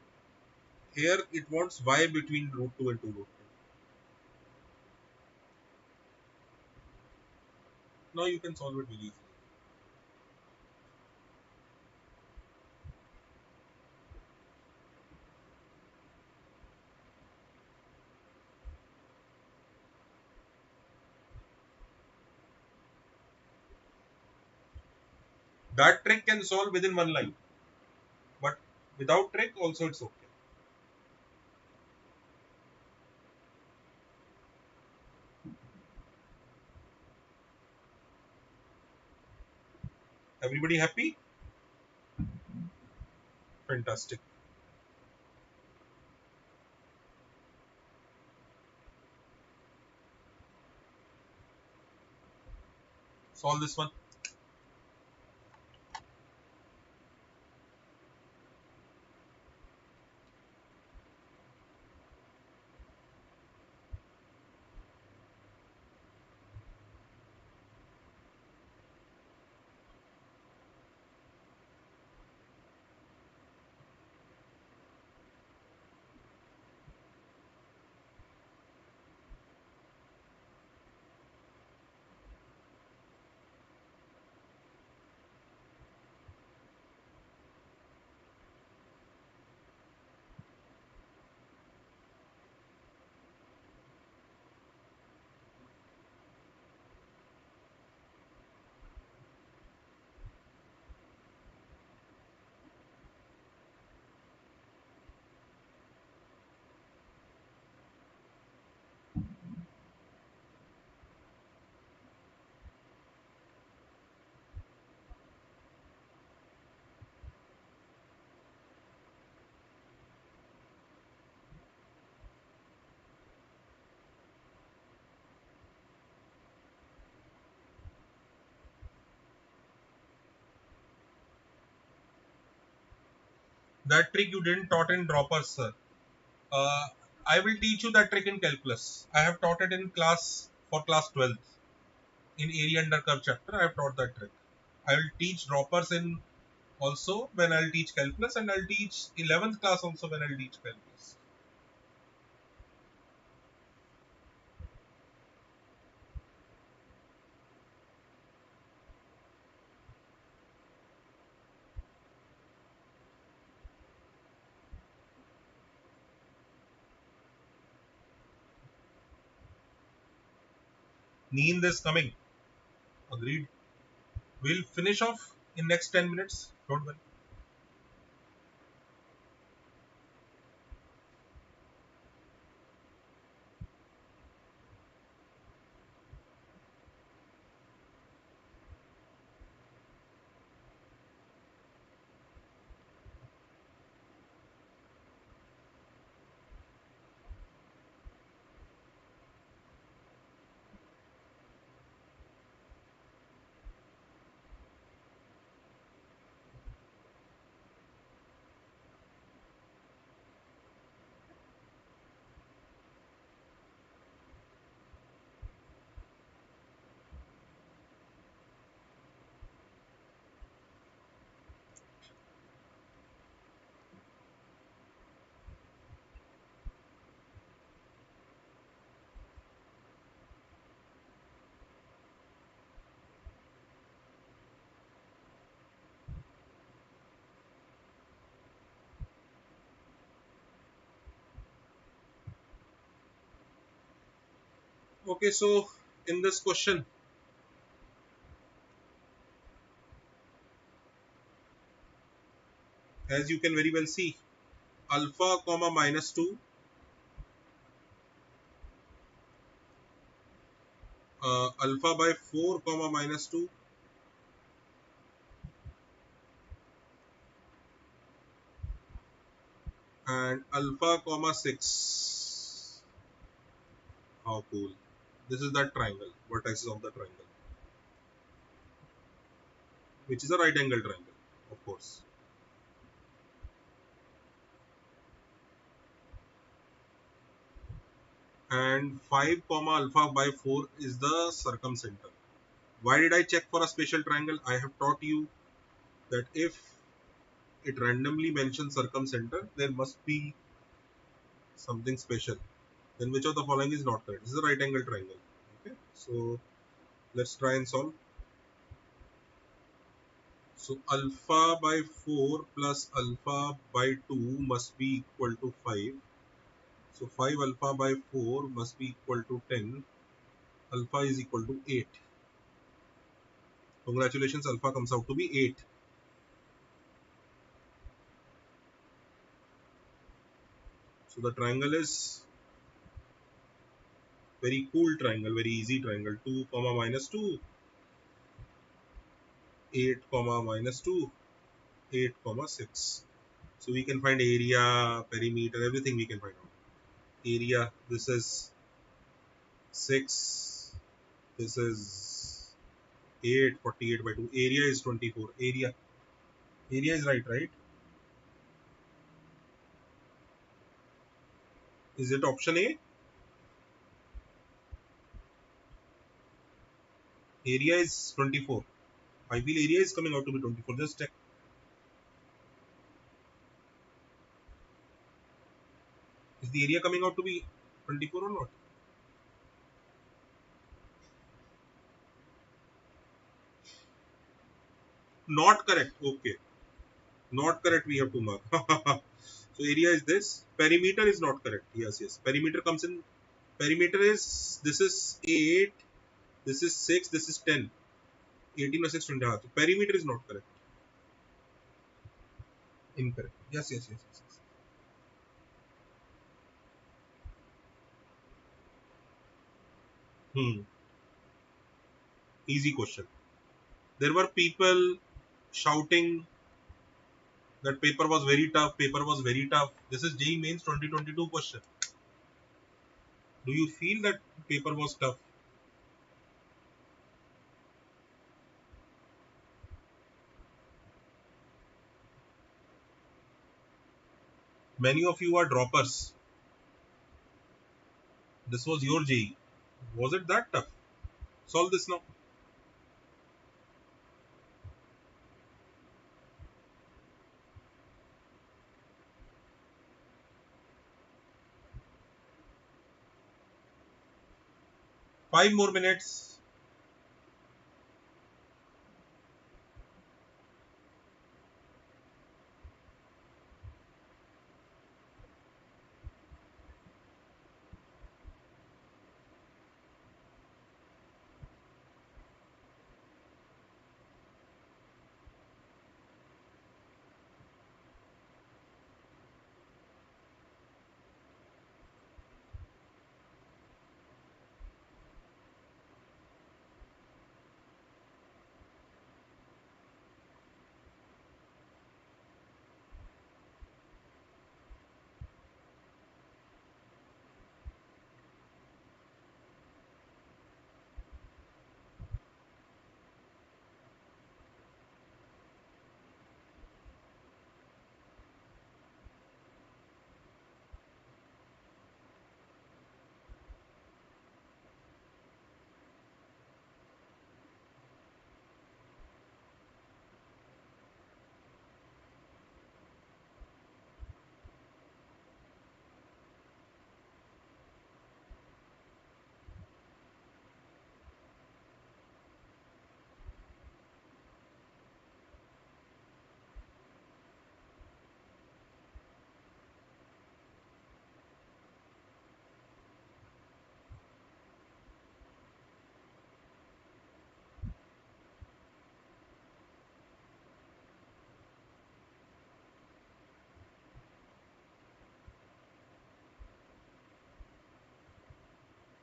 here it wants y between root 2 and 2 root 2. Now you can solve it very easily. That trick can solve within one line. But without trick also it's okay. Everybody happy? Fantastic. Solve this one. That trick you didn't taught in droppers, sir. I will teach you that trick in calculus. I have taught it in class for class 12th. In area under curve chapter, I have taught that trick. I will teach droppers in also when I'll teach calculus, and I'll teach 11th class also when I'll teach calculus. Neen is coming. Agreed. We'll finish off in next 10 minutes. Don't worry. Okay, so in this question, as you can very well see, alpha comma minus 2, alpha by 4 comma minus 2, and alpha comma 6. How cool. This is that triangle, vertices of the triangle, which is a right angle triangle, of course. And 5 comma alpha by 4 is the circumcenter. Why did I check for a special triangle? I have taught you that if it randomly mentions circumcenter, there must be something special. Then which of the following is not correct? This is a right angle triangle. Okay, so let's try and solve. So alpha by 4 plus alpha by 2 must be equal to 5. So 5 alpha by 4 must be equal to 10. Alpha is equal to 8. Congratulations, alpha comes out to be 8. So the triangle is very cool triangle, very easy triangle. 2 comma minus 2, 8 comma minus 2, 8 comma 6. So we can find area, perimeter, everything we can find out. Area, this is 6, this is 8, 48 by 2. Area is 24. Area is right? Is it option A? Area is 24. I feel area is coming out to be 24. Just check. Is the area coming out to be 24 or not? Not correct. Okay. Not correct. We have to mark. So area is this. Perimeter is not correct. Yes. Perimeter comes in. Perimeter is, this is 8, this is 6, this is 10. 18 or 6, 20. So perimeter is not correct. Incorrect. Yes. Hmm. Easy question. There were people shouting that paper was very tough. Paper was very tough. This is JEE Mains 2022 question. Do you feel that paper was tough? Many of you are droppers. This was your JEE. Was it that tough? Solve this now. 5 more minutes.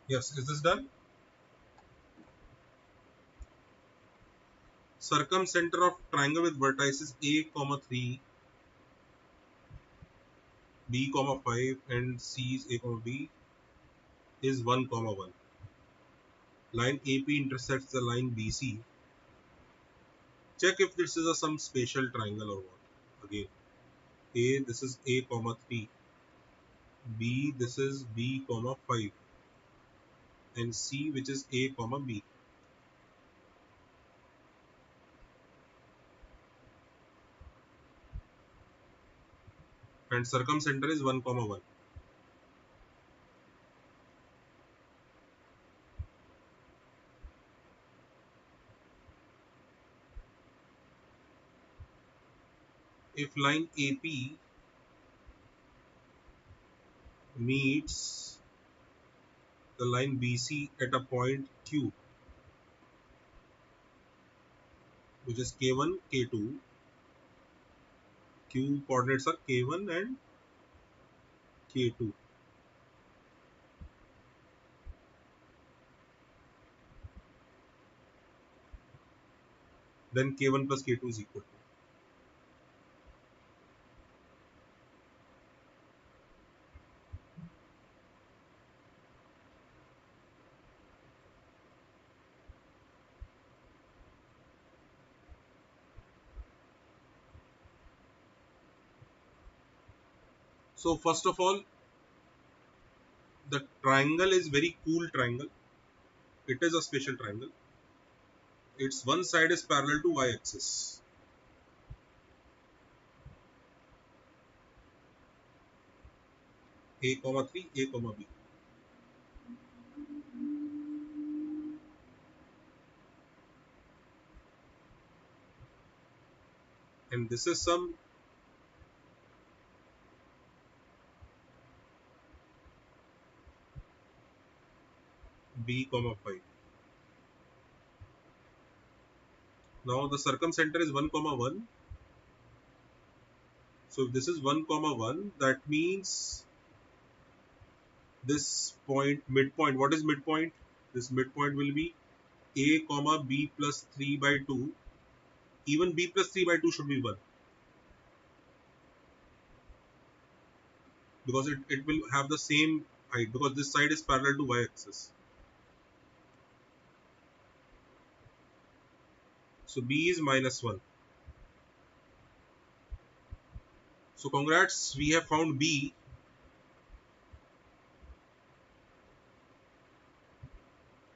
Yes, is this done? Circumcenter of triangle with vertices a comma 3, b comma 5 and c is a comma b is 1 comma 1. Line AP intersects the line BC. Check if this is some spatial triangle or what. Again, A, this is a comma 3, B, this is b comma 5 and C, which is a comma b. And circumcenter is 1 comma 1. If line AP meets the line BC at a point Q, which is K1, K2, Q coordinates are K1 and K2. Then K1 plus K2 is equal to. So first of all, the triangle is very cool triangle. It is a spatial triangle. Its one side is parallel to y-axis. A comma 3, A comma B. And this is some B comma 5. Now the circumcenter is 1 comma 1. So if this is 1 comma 1, that means this point, midpoint, what is midpoint? This midpoint will be A comma B plus 3 by 2. Even B plus 3 by 2 should be 1. Because it will have the same height, because this side is parallel to y-axis. So B is minus 1. So congrats, we have found B.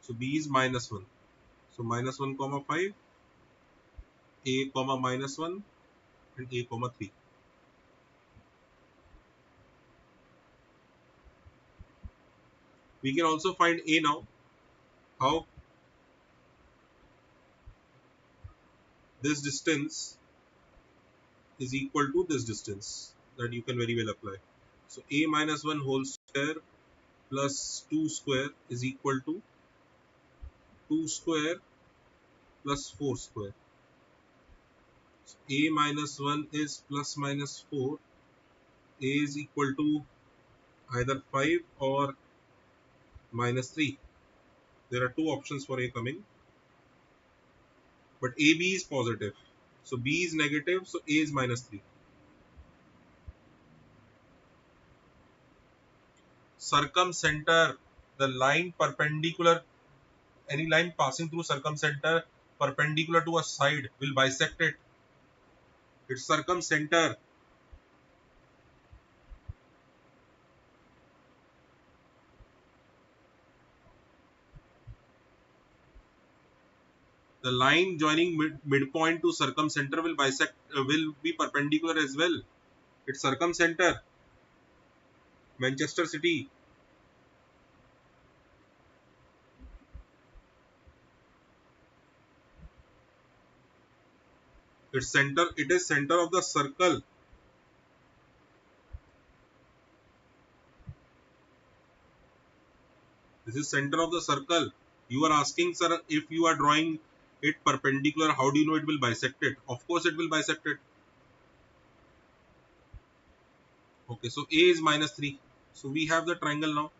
So B is minus 1. So minus 1 comma 5, A comma minus 1 and A comma 3. We can also find A now. How? This distance is equal to this distance, that you can very well apply. So A minus 1 whole square plus 2 square is equal to 2 square plus 4 square. So A minus 1 is plus minus 4. A is equal to either 5 or minus 3. There are two options for A coming, but AB is positive. So B is negative, so A is minus 3. Circumcenter, the line perpendicular, any line passing through circumcenter perpendicular to a side will bisect it. Its circumcenter. The line joining midpoint to circumcenter will bisect, will be perpendicular as well. Its circumcenter, Manchester City. Its center, it is center of the circle. This is center of the circle. You are asking, sir, if you are drawing it perpendicular, how do you know it will bisect it? Of course it will bisect it. Okay, so A is minus 3. So we have the triangle now.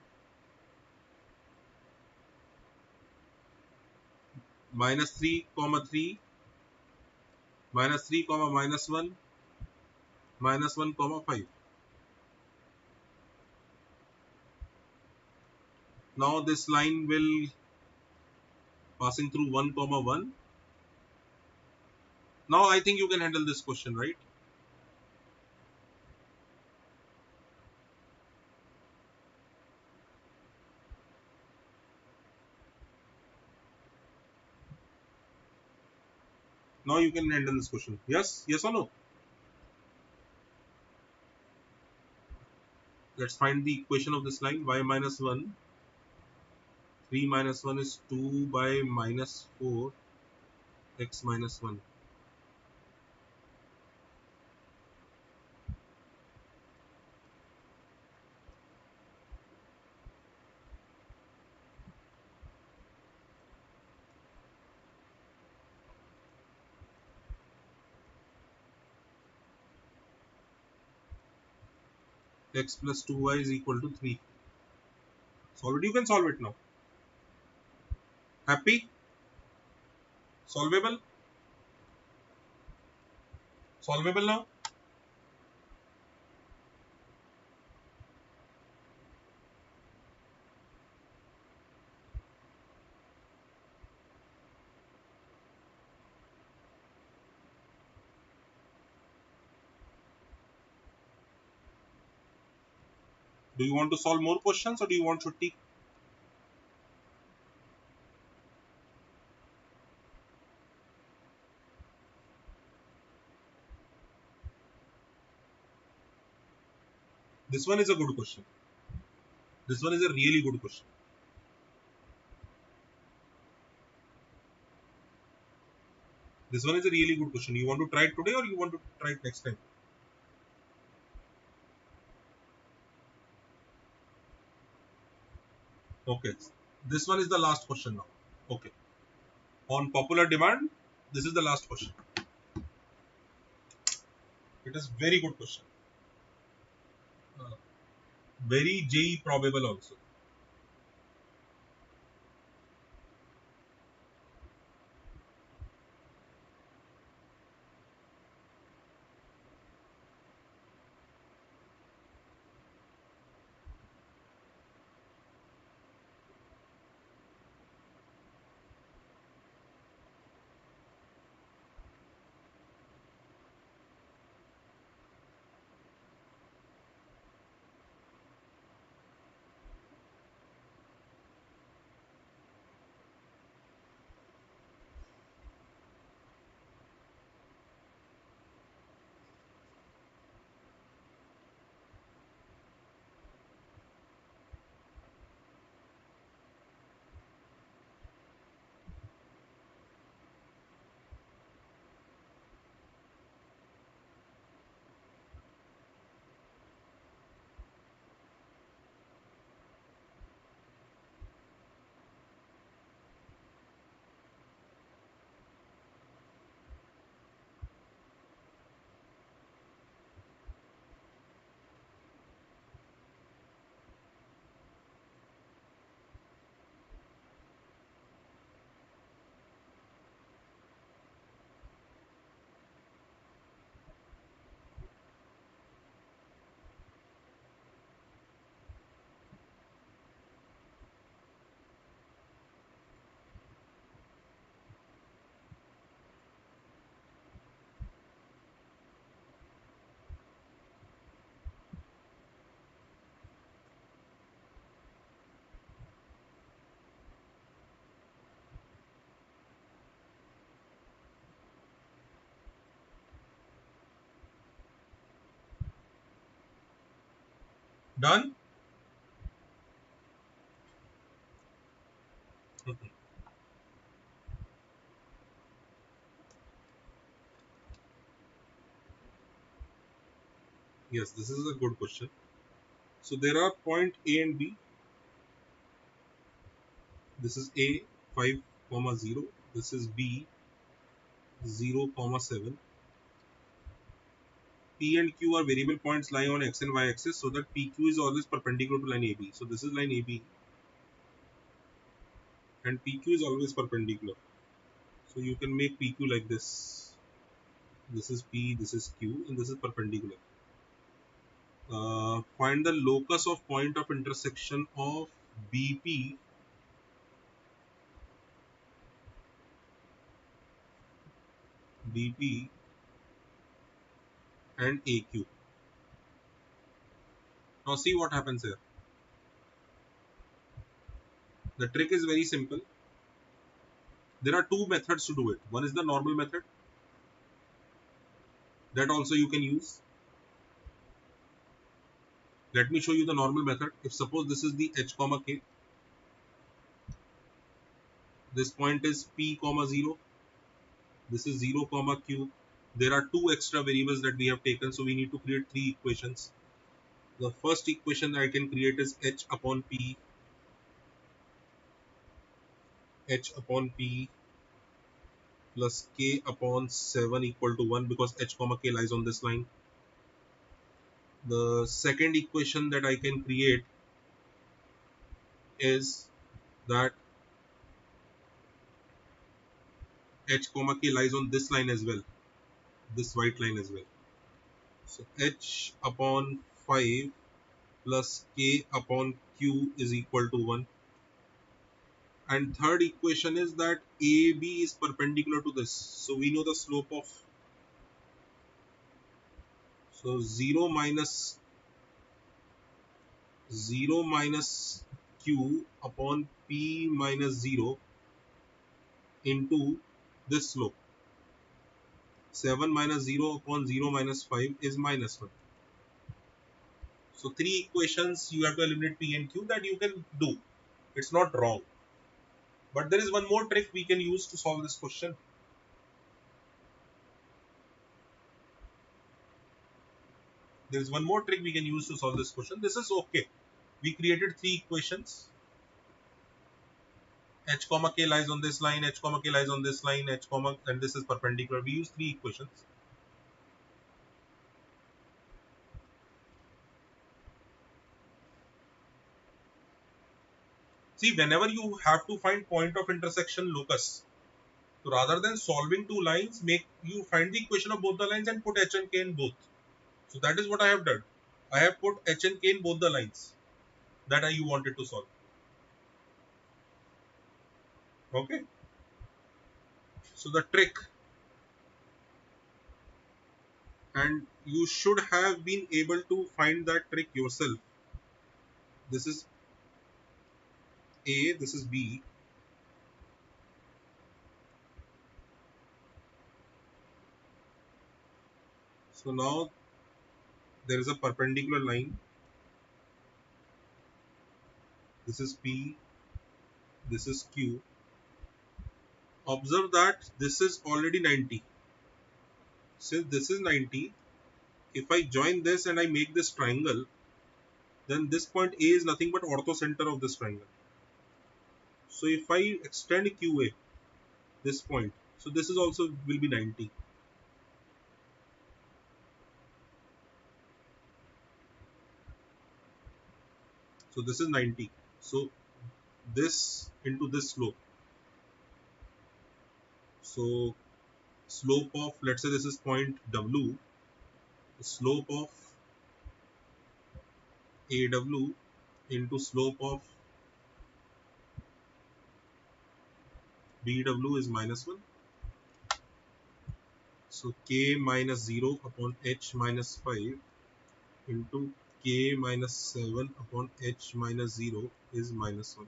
minus 3 comma 3, minus 3 comma minus 1, minus 1 comma 5. Now this line will passing through 1 comma 1. Now I think you can handle this question, right? Now you can handle this question. Yes? Yes or no? Let's find the equation of this line. Y minus 1. 3 minus 1 is 2 by minus 4 x minus 1. X plus 2y is equal to 3. Solve it. You can solve it now. Happy? Solvable? Solvable now? Do you want to solve more questions or do you want Chutti? This one is a good question. This one is a really good question. This one is a really good question. You want to try it today or you want to try it next time? Okay. This one is the last question now. Okay. On popular demand, this is the last question. It is very good question. Very JEE probable also. Done? Okay. Yes, this is a good question. So there are point A and B. This is A 5 comma 0. This is B 0 comma 7. P and Q are variable points lying on x and y axis, so that PQ is always perpendicular to line AB. So this is line AB and PQ is always perpendicular. So you can make PQ like this. This is P, this is Q, and this is perpendicular. Find the locus of point of intersection of BP and AQ. Now see what happens here. The trick is very simple. There are two methods to do it. One is the normal method. That also you can use. Let me show you the normal method. If suppose this is the H comma K, this point is P comma 0, this is 0 comma Q. There are two extra variables that we have taken, so we need to create three equations. The first equation I can create is H upon P plus K upon 7 equal to 1, because H comma K lies on this line. The second equation that I can create is that H comma K lies on this line as well, this white line as well. So H upon 5 plus K upon Q is equal to 1. And third equation is that AB is perpendicular to this. So we know the slope of, so 0 minus Q upon P minus 0 into this slope. 7 minus 0 upon 0 minus 5 is minus 1. So three equations you have to eliminate P and Q, that you can do. It's not wrong. But there is one more trick we can use to solve this question. There is one more trick we can use to solve this question. This is okay. We created three equations. H comma K lies on this line, H comma K lies on this line, H comma, and this is perpendicular. We use three equations. See, whenever you have to find point of intersection locus, so rather than solving two lines, make you find the equation of both the lines and put H and K in both. So that is what I have done. I have put H and K in both the lines that you wanted to solve. Okay. So the trick, and you should have been able to find that trick yourself. This is A, this is B. So now there is a perpendicular line. This is P, this is Q. Observe that this is already 90. Since this is 90, if I join this and I make this triangle, then this point A is nothing but orthocenter of this triangle. So if I extend QA, this point, so this is also will be 90. So this is 90. So this into this slope. So slope of, let's say this is point W, the slope of AW into slope of BW is minus 1. So K minus 0 upon H minus 5 into K minus 7 upon H minus 0 is minus 1.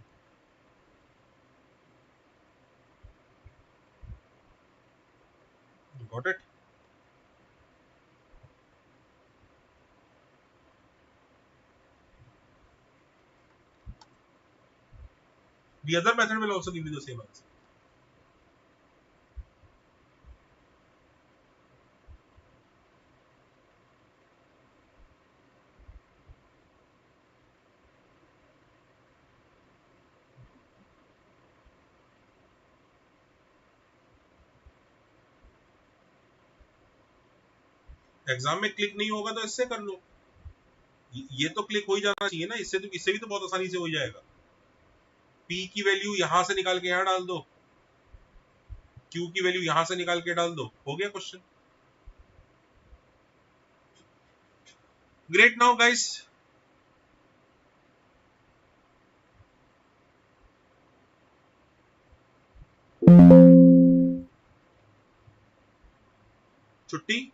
Got it? The other method will also give you the same answer. Exam में click नहीं होगा तो इससे कर लो. ये तो click हो ही जाना चाहिए ना, इससे भी तो बहुत आसानी से हो जाएगा. P की वैल्यू यहां से निकाल के यहां डाल दो. Q की वैल्यू यहां से निकाल के डाल दो, हो गया क्वेश्चन। ग्रेट। नाउ गाइस, छुट्टी।